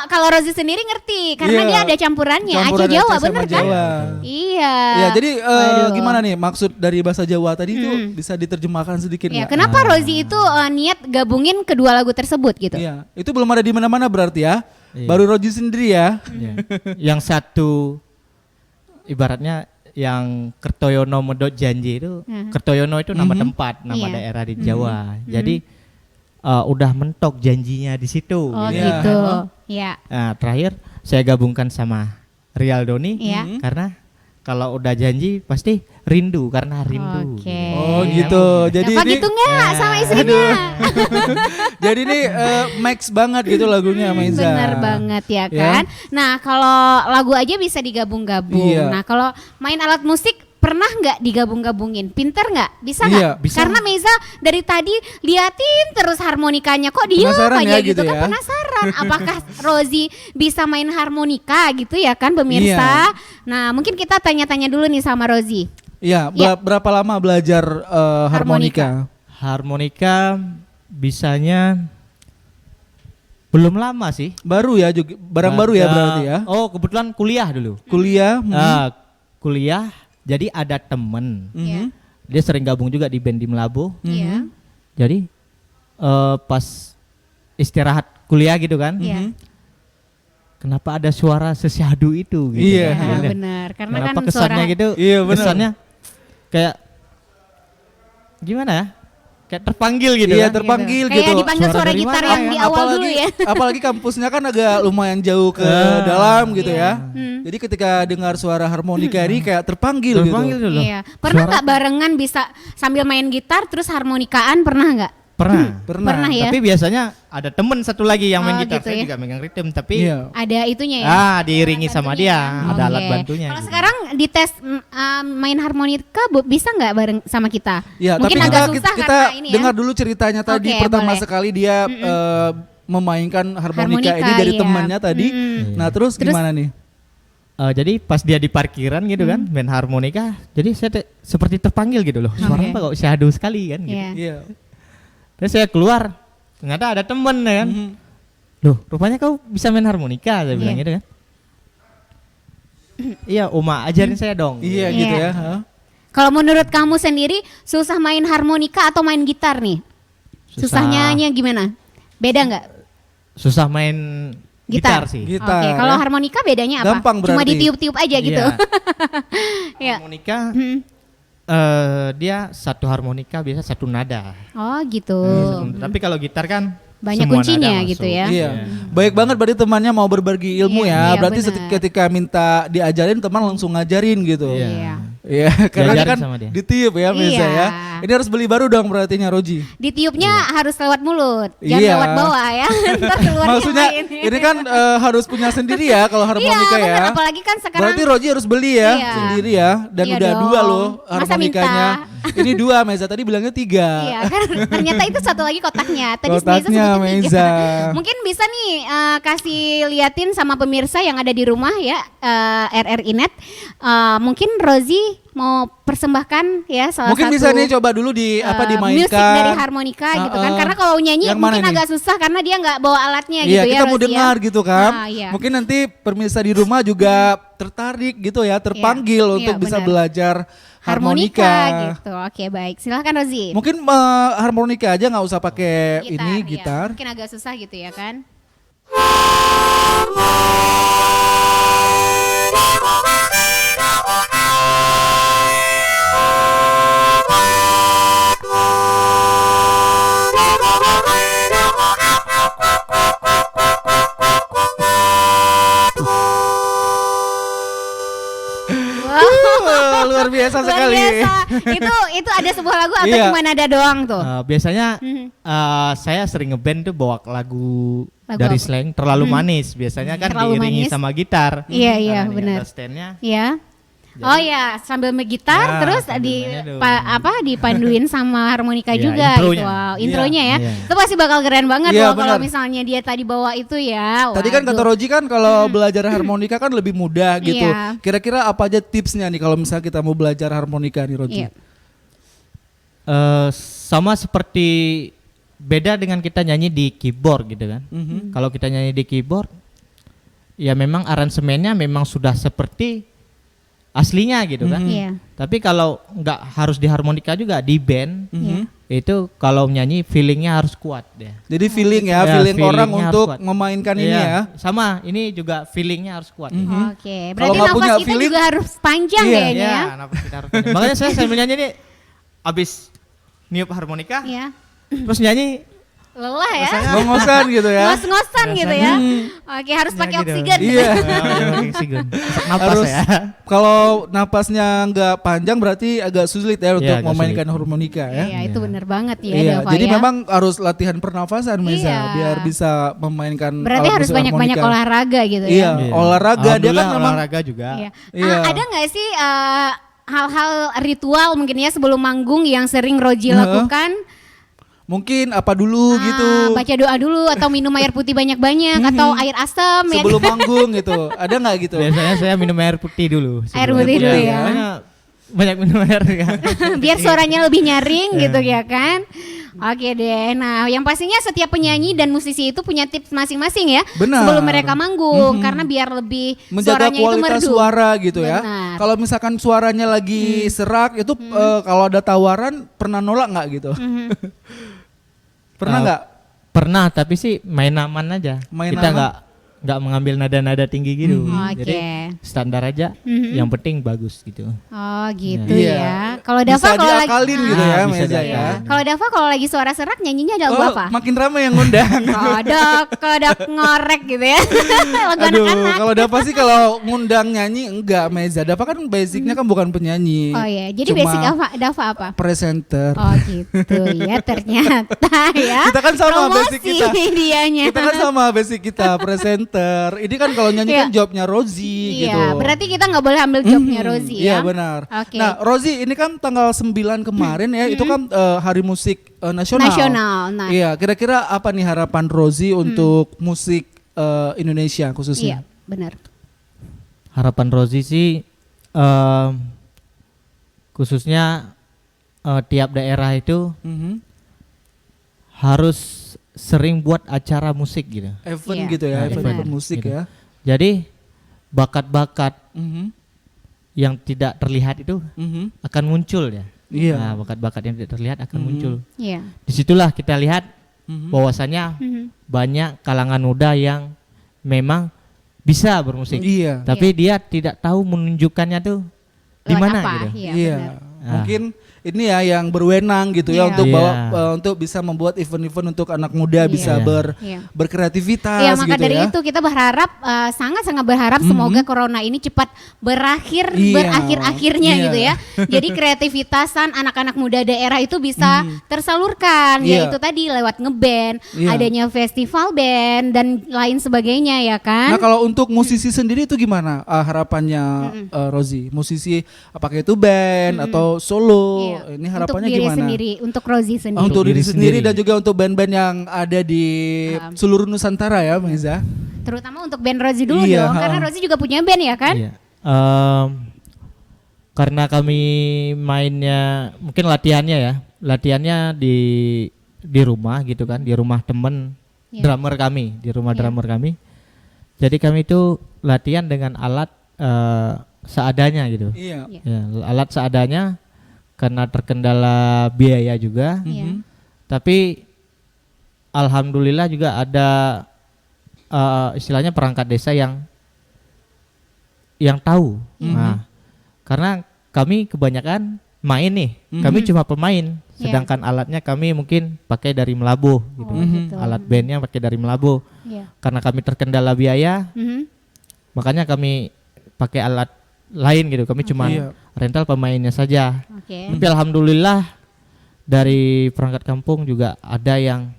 kalau Rozi sendiri ngerti karena Iya. dia ada campurannya Campuran Aceh Jawa Aceh sama bener kan? Jawa. Iya. Ya, jadi Waduh. gimana nih maksud dari bahasa Jawa tadi itu bisa diterjemahkan sedikit Ya, nggak? kenapa Rozi itu niat gabungin kedua lagu tersebut gitu? Iya, itu belum ada di mana-mana berarti ya. Iya. Baru Roji sendiri ya. Ya. Yang satu ibaratnya yang Kertoyono Medot Janji itu, Kertoyono itu nama tempat, nama Iya. daerah di Jawa. Jadi udah mentok janjinya di situ. Oh Iya. gitu. Ya. Nah, terakhir saya gabungkan sama Rial Doni Iya. karena kalau udah janji pasti rindu karena rindu. Oke. Oh gitu. Jadi Apa ini gitu nggak sama istrinya? jadi ini max banget gitu lagunya Maiza. Bener banget ya Ya. kan. Nah kalau lagu aja bisa digabung-gabung. Iya. Nah kalau main alat musik pernah nggak digabung-gabungin? Pinter nggak? Bisa Iya, nggak? bisa. Karena Meiza dari tadi liatin terus harmonikanya kok diem Penasaran aja ya gitu, gitu kan ya. penasaran. Apakah Rozi bisa main harmonika gitu ya kan pemirsa? Nah mungkin kita tanya-tanya dulu nih sama Rozi. Iya, Iya. berapa lama belajar harmonika? Harmonika bisanya belum lama sih. Baru ya, juga barang baru ya berarti ya. Oh, kebetulan kuliah dulu. Kuliah. Kuliah jadi ada temen. Iya. Dia sering gabung juga di band di Melabu. Iya. Jadi pas istirahat kuliah gitu kan. Iya. Kenapa ada suara sesyahdu itu gitu. Iya. Ya, kan. benar. Karena Kenapa kan kesannya suara gitu? Iya, benar. Kesannya kayak gimana ya? Kayak terpanggil gitu Iya, kan. terpanggil Kayak gitu. dipanggil Suara suara dari gitar mana yang ya? di awal dulu ya. Apalagi kampusnya kan agak lumayan jauh ke dalam gitu ya. Jadi ketika dengar suara harmonika ini kayak terpanggil, Terpanggil gitu. dulu. Iya. Pernah nggak barengan bisa sambil main gitar terus harmonikaan, pernah nggak? Pernah. Pernah ya. Tapi biasanya ada temen satu lagi yang main Oh, gitar, gitu saya ya. juga megang ritme, tapi Iya. Ada itunya ya. diiringi sama dia, ada Oke. alat bantunya. Kalau gitu. sekarang dites main harmonika bisa nggak bareng sama kita? Ya, Mungkin tapi agak kita, susah kita karena ini ya. dengar dulu ceritanya tadi Oke, pertama boleh. sekali dia memainkan harmonika ini Harmonika, dari iya. temannya tadi. Nah, terus gimana nih? Jadi pas dia di parkiran gitu kan, main harmonika, jadi saya seperti terpanggil gitu loh. Suaranya Oke. kok syahdu sekali kan gitu. Iya. Iya. Terus saya keluar, ternyata ada temen ya kan. Loh, rupanya kau bisa main harmonika, saya bilang Iya. gitu kan. Iya, Oma ajarin saya dong. Iya Iya. gitu ya. Hah? Kalau menurut kamu sendiri susah main harmonika atau main gitar nih? Susahnya gimana? Beda nggak? Susah main gitar, sih. Gitar, Oke, kalau ya. harmonika bedanya apa? Gampang Cuma berarti. ditiup-tiup aja gitu. Iya. Iya. Harmonika Hmm. dia satu harmonika biasa satu nada. Oh gitu. Tapi kalau gitar kan Banyak semua kuncinya nada gitu masuk. ya. Iya. Baik banget berarti temannya mau berbagi ilmu Iya, ya. Berarti benar. ketika minta diajarin teman langsung ngajarin gitu. Iya. Iya. Iya, karena Diajarin kan sama dia. ditiup ya Meza Iya. ya. Ini harus beli baru dong berartinya Roji. Ditiupnya harus lewat mulut, jangan Iya. lewat bawah ya. Ntar keluarnya Maksudnya lain. ini kan harus punya sendiri ya kalau harmonika Iya, ya. benar. Apalagi kan sekarang Berarti Roji harus beli ya Iya. sendiri ya. Dan Iya udah dong. dua loh Masa harmonikanya. Ini dua Meza, tadi bilangnya 3. Iya kan ternyata itu satu lagi kotaknya. Tadi Kotaknya, sebutnya Meza. 3. Mungkin bisa nih kasih liatin sama pemirsa yang ada di rumah ya RRI Net. Mungkin Rozi mau persembahkan ya salah Mungkin satu bisa nih coba dulu di dimainkan. musik dari harmonika gitu kan. Karena kalau nyanyi Yang mana mungkin nih? agak susah karena dia nggak bawa alatnya Iya, gitu ya. kita mau Rozi ya. dengar gitu kan. Iya. Mungkin nanti pemirsa di rumah juga tertarik gitu ya, terpanggil Iya, untuk bisa benar. belajar Harmonika harmonika. gitu. Oke, baik. Silahkan Rozi. Mungkin harmonika aja nggak usah pakai ini Iya. gitar. Mungkin agak susah gitu ya kan. Luar biasa Luar sekali. biasa. Itu ada sebuah lagu atau Iya. cuma nada doang tuh? Biasanya Mhm. saya sering ngeband tuh bawa lagu Lagu dari apa? slang terlalu manis. Biasanya kan Terlalu diiringi manis. sama gitar. Iya, iya, Karena ini benar. ada stand-nya. Iya. Oh ya, sambil gitar Ya, terus sambil nyanyi dong. dipanduin sama harmonika Iya, juga intronya. gitu. Wow, intronya ya. Iya. Itu pasti bakal keren banget Iya, loh kalau benar. misalnya dia tadi bawa itu ya. Tadi kan kata Waduh. Roji kan kalau belajar harmonika kan lebih mudah gitu. Iya. Kira-kira apa aja tipsnya nih kalau misalnya kita mau belajar harmonika nih Roji? Iya. Sama seperti beda dengan kita nyanyi di keyboard gitu kan. Mhm. Kalau kita nyanyi di keyboard, ya memang aransemennya memang sudah seperti aslinya gitu kan. Iya. Tapi kalau nggak harus di harmonika juga di band, Iya. itu kalau nyanyi feelingnya harus kuat ya. Jadi feeling ya, Ya, feeling orang feelingnya harus untuk kuat. memainkan ini Iya, ya. Sama, ini juga feelingnya harus kuat. Oke, Kalau berarti nggak nafas punya kita feeling, juga harus panjang iya. kayaknya ya. nafas kita harus panjang. Makanya saya sambil nyanyi nih, abis niup harmonika, Iya. terus nyanyi Lelah ya. Ngos-ngosan gitu ya. Ngos-ngosan gitu ya. Oke, harus pakai gitu. oksigen. Iya. Napas Harus ya. kalau napasnya nggak panjang berarti agak sulit ya untuk agak memainkan sulit. harmonika ya. Iya, itu bener banget ya, Iya, Dava jadi ya. memang harus latihan pernafasan Meza Iya. biar bisa memainkan Berarti alat harus musik banyak-banyak harmonika. olahraga gitu Iya, ya. olahraga dia kan memang olahraga juga. Iya. Iya. Ada nggak sih hal-hal ritual mungkin ya sebelum manggung yang sering Roji Heeh. lakukan? mungkin apa dulu gitu Baca doa dulu atau minum air putih banyak-banyak atau air asam ya. sebelum manggung gitu. Ada nggak gitu? Biasanya saya minum air putih dulu. Air sebelum. putih dulu Iya, ya. makanya banyak minum air kan. Biar suaranya lebih nyaring gitu ya kan. Oke deh. Nah, yang pastinya setiap penyanyi dan musisi itu punya tips masing-masing ya Benar. sebelum mereka manggung karena biar lebih Menjaga suaranya itu kualitas merdu. suara gitu ya. Benar. Kalau misalkan suaranya lagi serak itu kalau ada tawaran pernah nolak nggak gitu? Pernah nggak? Pernah, tapi sih main aman aja. Main Kita aman? nggak mengambil nada-nada tinggi gitu. Oke. Jadi standar aja, yang penting bagus gitu. Oh gitu Iya. ya. Kalau Dava Bisa kalau lagi diakalin gitu ya bisa Meza diakalin. ya. Kalau Dava kalau lagi suara serak nyanyinya lagu Oh, apa? makin ramai yang ngundang. Kodok ngorek gitu ya. Lagu Aduh, anak-anak. kalau Dava sih kalau ngundang nyanyi enggak Meza. Dava kan basicnya kan bukan penyanyi. Oh iya, jadi Cuma basic Dava apa? presenter. Oh gitu ya ternyata ya. Kita kan sama Promosi basic kita. dianya. Kita kan sama basic kita presenter. Ini kan kalau nyanyi kan jobnya Rozi Iya, gitu. berarti kita nggak boleh ambil jobnya Rozi Iya ya. benar. Oke. Nah Rozi ini kan tanggal 9 kemarin ya, itu kan Hari Musik Nasional. Nasional. Nah, Iya, kira-kira apa nih harapan Rozi untuk musik Indonesia iya, khususnya? benar. Harapan Rozi sih khususnya tiap daerah itu Mhm. harus sering buat acara musik gitu. Event Iya, gitu ya, Nah, event benar. musik Gitu. ya. Jadi bakat-bakat Mhm. yang tidak terlihat itu Mhm. akan muncul ya. Iya. Nah, bakat-bakat yang tidak terlihat akan muncul. Iya. Disitulah kita lihat Mhm. bahwasannya Mhm. banyak kalangan muda yang memang bisa bermusik, Iya. tapi dia tidak tahu menunjukkannya tuh di Lewat mana apa? gitu. Iya, Iya. benar. Mungkin ini ya yang berwenang gitu ya Iya. untuk Iya. bawa untuk bisa membuat event-event untuk anak muda Iya. bisa Iya. berkreativitas Iya, maka gitu dari ya. itu kita berharap sangat-sangat berharap semoga corona ini cepat berakhir Iya. berakhir-akhirnya Iya. gitu ya. Jadi kreativitasan anak-anak muda daerah itu bisa tersalurkan Iya. yaitu tadi lewat ngeband, Iya. adanya festival band dan lain sebagainya ya kan. Nah kalau untuk musisi sendiri itu gimana harapannya Rozi? Musisi apakah itu band atau solo? Iya. Ini harapannya untuk diri gimana? sendiri, untuk Rozi sendiri. Untuk diri diri sendiri sendiri. dan juga untuk band-band yang ada di seluruh Nusantara ya Meza. Terutama untuk band Rozi dulu Iya, dong, karena Rozi juga punya band ya kan? Iya. Karena kami mainnya mungkin latihannya di rumah gitu kan, di rumah temen Iya. drummer kami, di rumah Iya. drummer kami. Jadi kami itu latihan dengan alat seadanya gitu. Iya. Iya. Ya, alat seadanya karena terkendala biaya juga. Iya. Tapi alhamdulillah juga ada istilahnya perangkat desa yang tahu. Nah, karena kami kebanyakan main nih, kami cuma pemain, sedangkan alatnya kami mungkin pakai dari Melabu gitu. Oh, gitu. Alat bandnya pakai dari Melabu. Iya. Karena kami terkendala biaya, Mhm. makanya kami pakai alat lain gitu. Kami cuma Iya. rental pemainnya saja. Oke. Tapi alhamdulillah dari perangkat kampung juga ada yang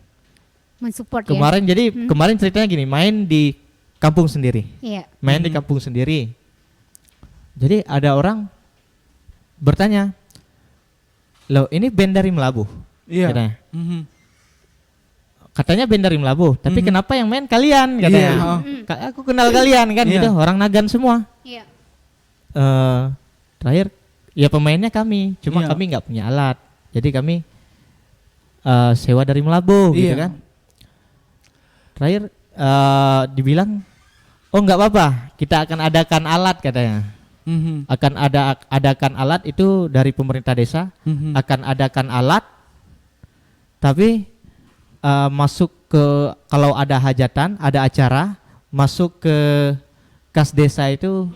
Mensupport ya. kemarin jadi kemarin ceritanya gini, main di kampung sendiri. Iya. Main di kampung sendiri. Jadi ada orang bertanya, "Loh, ini band dari Melabu?" Iya. Katanya. Mhm. Katanya band dari Melabu, tapi kenapa yang main kalian katanya. Iya, oh. Aku kenal kalian kan Iya. gitu, orang Nagan semua. Iya. Terakhir ya pemainnya kami, cuma Iya. kami nggak punya alat. Jadi kami sewa dari Melabu gitu Iya. kan. Terakhir dibilang, "Oh nggak apa-apa, kita akan adakan alat," katanya. Mhm. Akan adakan alat itu dari pemerintah desa, Mhm. akan adakan alat, tapi masuk ke kalau ada hajatan, ada acara, masuk ke kas desa itu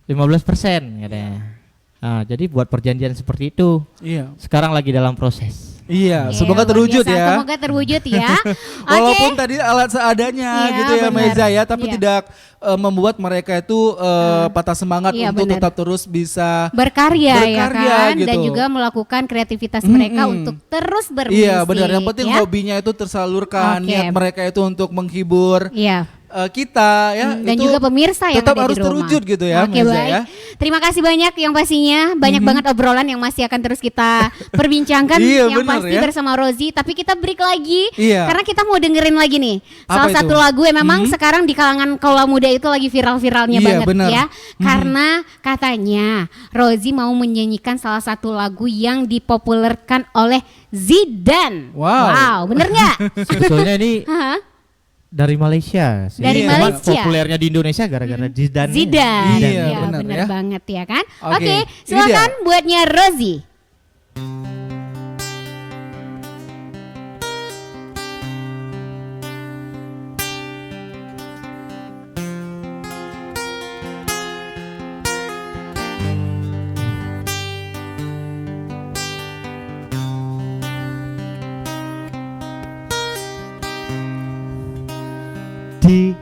15% katanya. Nah, jadi buat perjanjian seperti itu. Iya. Sekarang lagi dalam proses. Iya, Iya, semoga luar terwujud biasa. ya. Semoga terwujud ya. Walaupun Oke. tadi alat seadanya Iya, gitu ya benar. Meza ya, tapi Iya. tidak membuat mereka itu patah semangat Iya, untuk benar. tetap terus bisa Berkarya ya Berkarya kan dan gitu. juga melakukan kreativitas mereka untuk terus bermusik. Iya benar, yang penting ya. hobinya itu tersalurkan, Oke. niat mereka itu untuk menghibur Iya. kita ya. Dan itu juga pemirsa yang tetap ada harus di rumah. terwujud gitu ya Oke, Meza baik. ya. Terima kasih banyak yang pastinya banyak banget obrolan yang masih akan terus kita perbincangkan Iya, yang benar pasti ya. bersama Rozi. Tapi kita break lagi Iya. karena kita mau dengerin lagi nih salah Apa satu itu? lagu yang memang sekarang di kalangan kaula muda itu lagi viral-viralnya Iya, banget benar. ya. Karena katanya Rozi mau menyanyikan salah satu lagu yang dipopulerkan oleh Zidane. Wow. Bener nggak? Sebetulnya ini Hah? dari Malaysia sih. Dari Cuman Malaysia. populernya di Indonesia gara-gara Zidane. Zidane. Iya, Ya, benar bener ya. banget ya kan. Oke, Oke, ini silakan dia. buatnya Rozi.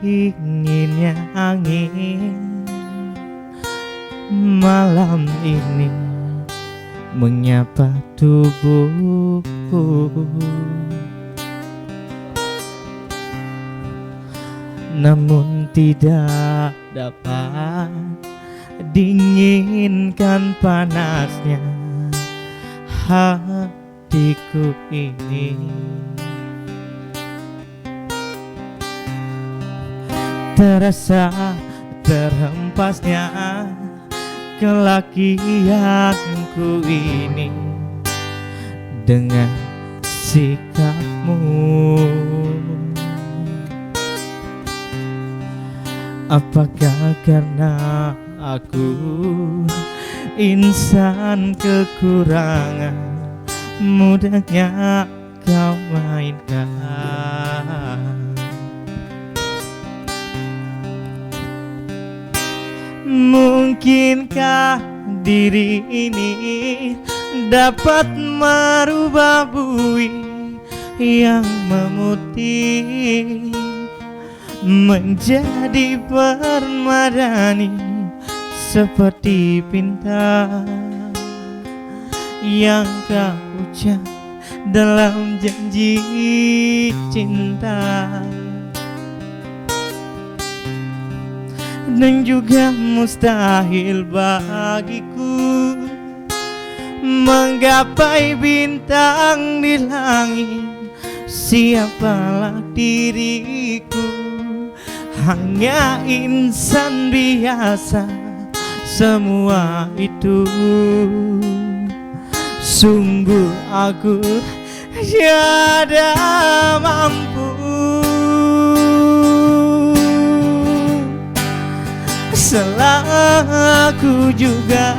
dinginnya angin malam ini menyapa tubuhku. Namun tidak dapat dinginkan panasnya hatiku ini. Terasa terhempasnya kelakianku ini dengan sikapmu. Apakah karena aku insan kekurangan, mudahnya kau mainkan? Mungkinkah diri ini dapat merubah bui yang memutih menjadi permadani seperti pinta yang kau ucap dalam janji cinta. Dan juga mustahil bagiku menggapai bintang di langit. Siapalah diriku, hanya insan biasa. Semua itu sungguh aku tiada mampu. Salahku juga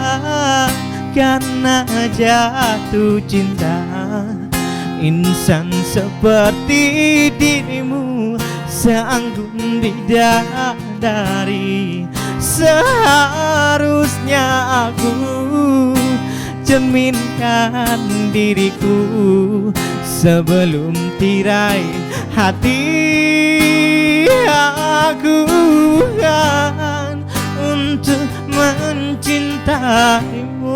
karena jatuh cinta. Insan seperti dirimu seanggun bidadari. Seharusnya aku cerminkan diriku sebelum tirai hati aku kan untuk mencintaimu.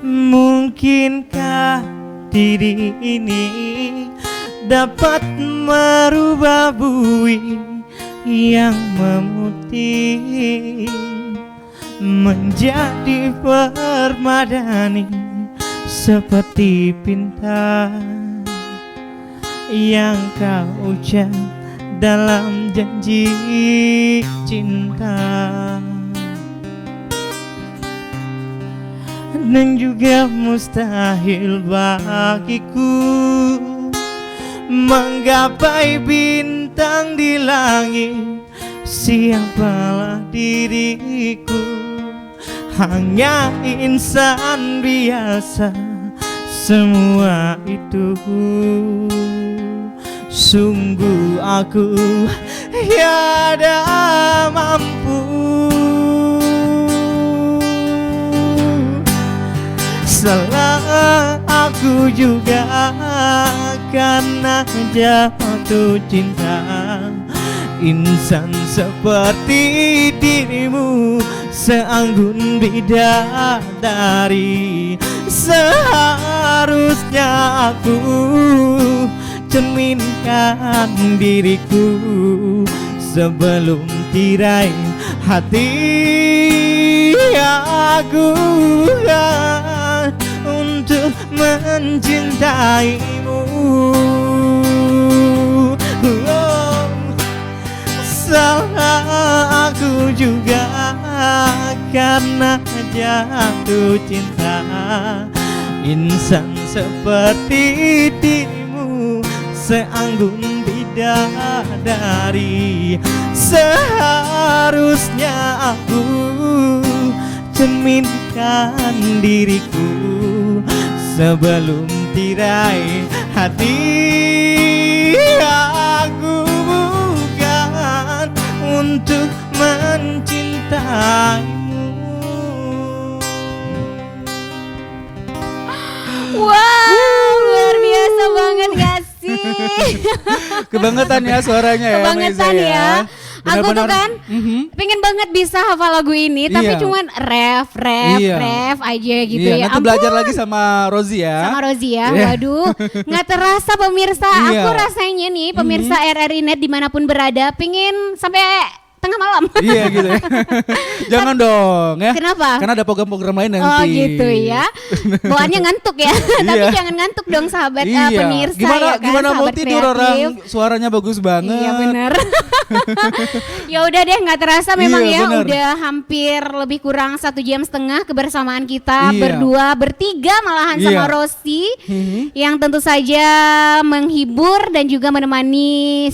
Mungkinkah diri ini dapat merubah bui yang memutih menjadi permadani seperti pinta yang kau ucap dalam janji cinta. Dan juga mustahil bagiku menggapai bintang di langit. Siapalah diriku, hanya insan biasa. Semua itu sungguh aku tiada mampu. Salah aku juga karena jatuh cinta. Insan seperti dirimu seanggun bidadari. Seharusnya aku cerminkan diriku sebelum tirai hati aku kan untuk mencintaimu. Salah aku juga karena jatuh cinta. Insan seperti dirimu seanggun bidadari. bidadari. Seharusnya aku cerminkan diriku sebelum tirai hati. Aku bukan untuk mencintaimu. Wow, luar biasa banget gak sih? Kebangetan ya suaranya ya. Kebangetan Meza ya. Aku tuh Benar-benar, kan pengen banget bisa hafal lagu ini, tapi Iya. cuman ref Iya. aja gitu Iya, ya. nanti belajar lagi sama Rozi ya. Sama Rozi ya. Iya. Waduh, nggak terasa pemirsa. Iya. Aku rasanya nih pemirsa RRI Net dimanapun berada, pingin sampai tengah malam. Iya gitu ya. Jangan dong ya. Kenapa? Karena ada program-program lain nanti. Oh gitu ya. Bawaannya ngantuk ya. Tapi Iya. jangan ngantuk dong sahabat Iya. pemirsa Gimana ya kan. gimana mau sahabat tidur kreatif. orang suaranya bagus banget. Iya benar. Ya udah deh, nggak terasa memang Iya, ya benar. udah hampir lebih kurang 1,5 jam kebersamaan kita Iya. berdua bertiga malahan Iya. sama Rosi Mhm. yang tentu saja menghibur dan juga menemani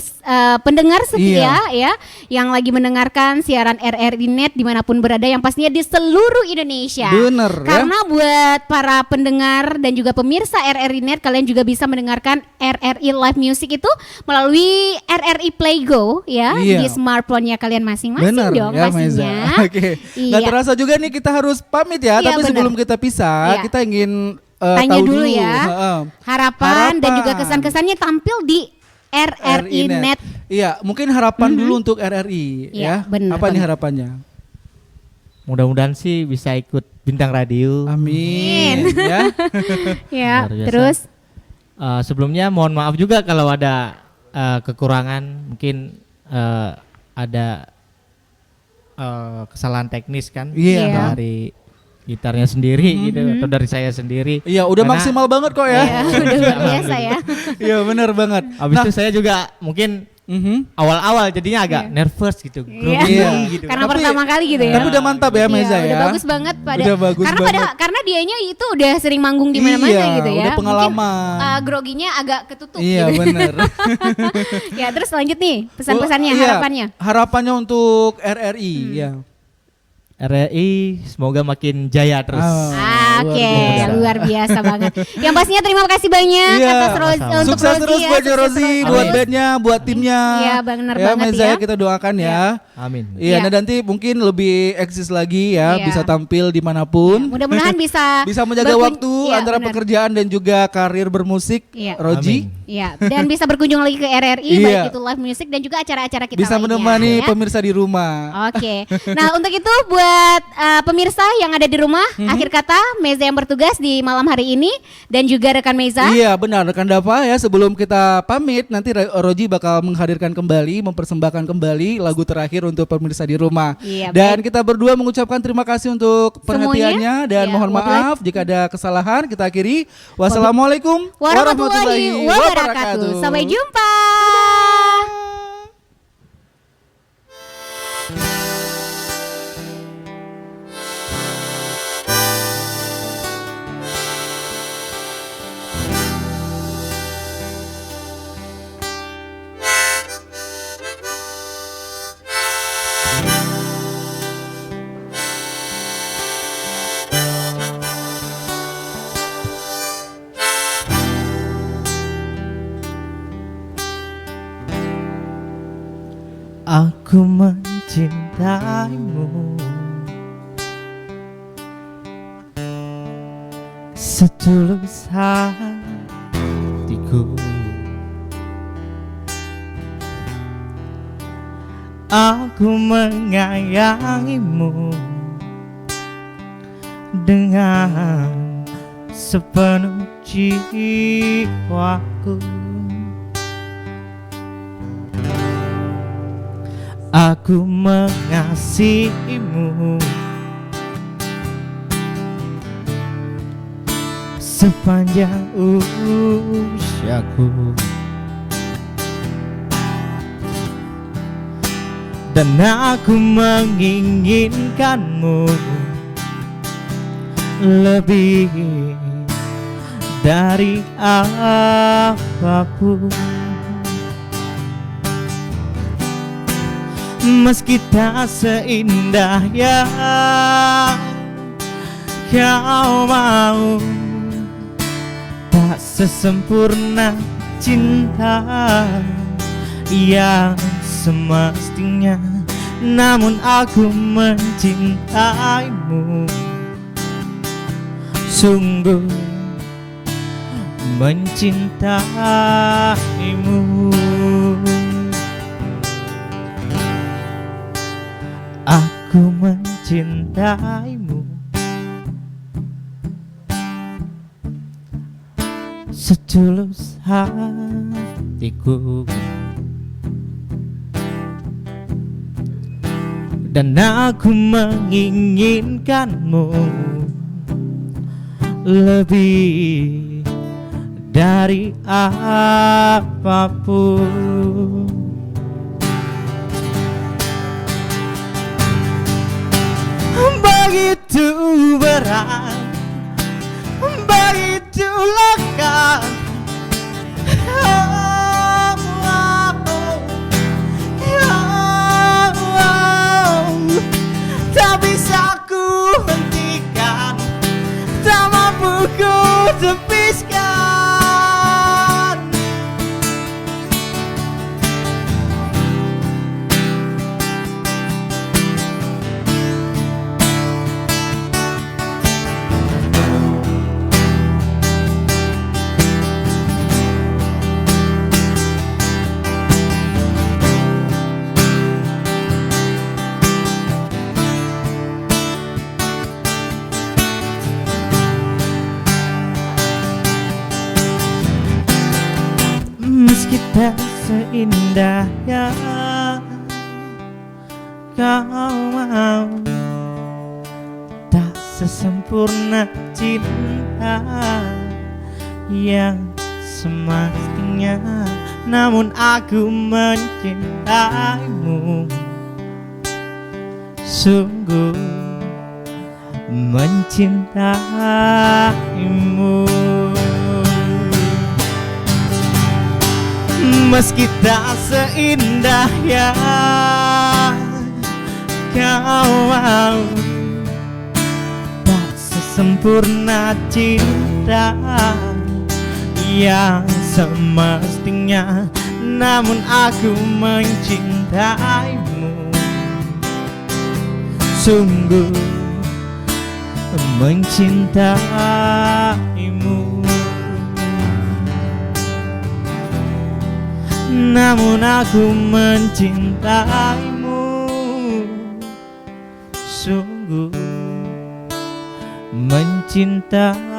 pendengar setia ya yang lagi mendengarkan siaran RRI Net dimanapun berada yang pastinya di seluruh Indonesia. Bener, ya. Karena buat para pendengar dan juga pemirsa RRI Net, kalian juga bisa mendengarkan RRI Live Music itu melalui RRI Play Go ya Iya. di smartphone-nya kalian masing-masing Benar dong ya pastinya. Meza. Oke. Nggak Iya. terasa juga nih kita harus pamit ya. Iya, Tapi benar. sebelum kita pisah, Iya. kita ingin Tanya tahu dulu ya. Heeh. Harapan dan Harapan. juga kesan-kesannya tampil di RRI Net. Iya, mungkin harapan dulu untuk RRI Iya, ya. benar Apa nih banget. harapannya? Mudah-mudahan sih bisa ikut bintang radio. Amin. Ya. Ya, Luar biasa. terus Sebelumnya mohon maaf juga kalau ada kekurangan, mungkin ada kesalahan teknis kan Iya. dari gitarnya sendiri gitu atau dari saya sendiri. Iya, udah Karena maksimal banget kok ya. ya udah luar biasa ya. Iya, benar banget. Habis itu saya juga mungkin Mhm. awal-awal jadinya agak nervous gitu, Iya. grogi Iya. gitu. Karena Tapi- pertama kali gitu ya. Tapi udah mantap ya Meza Iya, ya. udah bagus banget Udah bagus karena banget. karena dianya itu udah sering manggung di mana-mana Iya, gitu ya. udah pengalaman. Mungkin, groginya agak ketutup Iya, gitu. benar. Ya, terus lanjut nih pesan-pesannya, Iya, harapannya. Harapannya untuk RRI ya. RRI semoga makin jaya terus. Oke, biasa. luar biasa banget. Yang pastinya terima kasih banyak Iya. atas Rozi Sama-sama. untuk Sukses Rozi terus ya, buat sukses Rozi, terus. buat Amin. bandnya, buat timnya. Iya, bener ya, banget Meza ya. kita doakan ya. Amin. Iya, Iya. nah nanti mungkin lebih eksis lagi ya, Iya. bisa tampil dimanapun. Mudah-mudahan bisa Bisa menjaga berkun- waktu Iya, antara benar. pekerjaan dan juga karir bermusik, Iya. Roji. Amin. Iya, dan bisa berkunjung lagi ke RRI Iya. baik itu live music dan juga acara-acara kita Bisa lainnya, menemani ya. pemirsa di rumah. Oke. Nah, untuk itu buat pemirsa yang ada di rumah, Mhm. akhir kata Meza yang bertugas di malam hari ini dan juga rekan Meza. Iya benar rekan Dava ya, sebelum kita pamit nanti Roji bakal menghadirkan kembali, mempersembahkan kembali lagu terakhir untuk pemirsa di rumah. Iya, Dan baik. kita berdua mengucapkan terima kasih untuk perhatiannya dan Iya, mohon wabillahi- maaf jika ada kesalahan. Kita akhiri. Wassalamualaikum Warahmatullahi wabarakatuh. Sampai jumpa. Aku mencintaimu setulus hatiku. Aku menyayangimu dengan sepenuh jiwaku. Aku mengasihimu sepanjang usiaku, dan aku menginginkanmu lebih dari apapun. Meski tak seindah yang kau mau, tak sesempurna cinta yang semestinya, namun aku mencintaimu, sungguh mencintaimu. Aku mencintaimu setulus hatiku, dan aku menginginkanmu lebih dari apapun. Begitu berat, begitu lekat, tak bisa ku hentikan, tak mampu ku tepiskan. Meski tak seindah yang kau mau, tak sesempurna cinta yang semestinya, namun aku mencintaimu, sungguh mencintaimu. Meski tak seindah yang kau mau, tak sesempurna cinta yang semestinya, namun aku mencintaimu, sungguh mencintaimu. Namun aku mencintaimu, sungguh mencintaimu.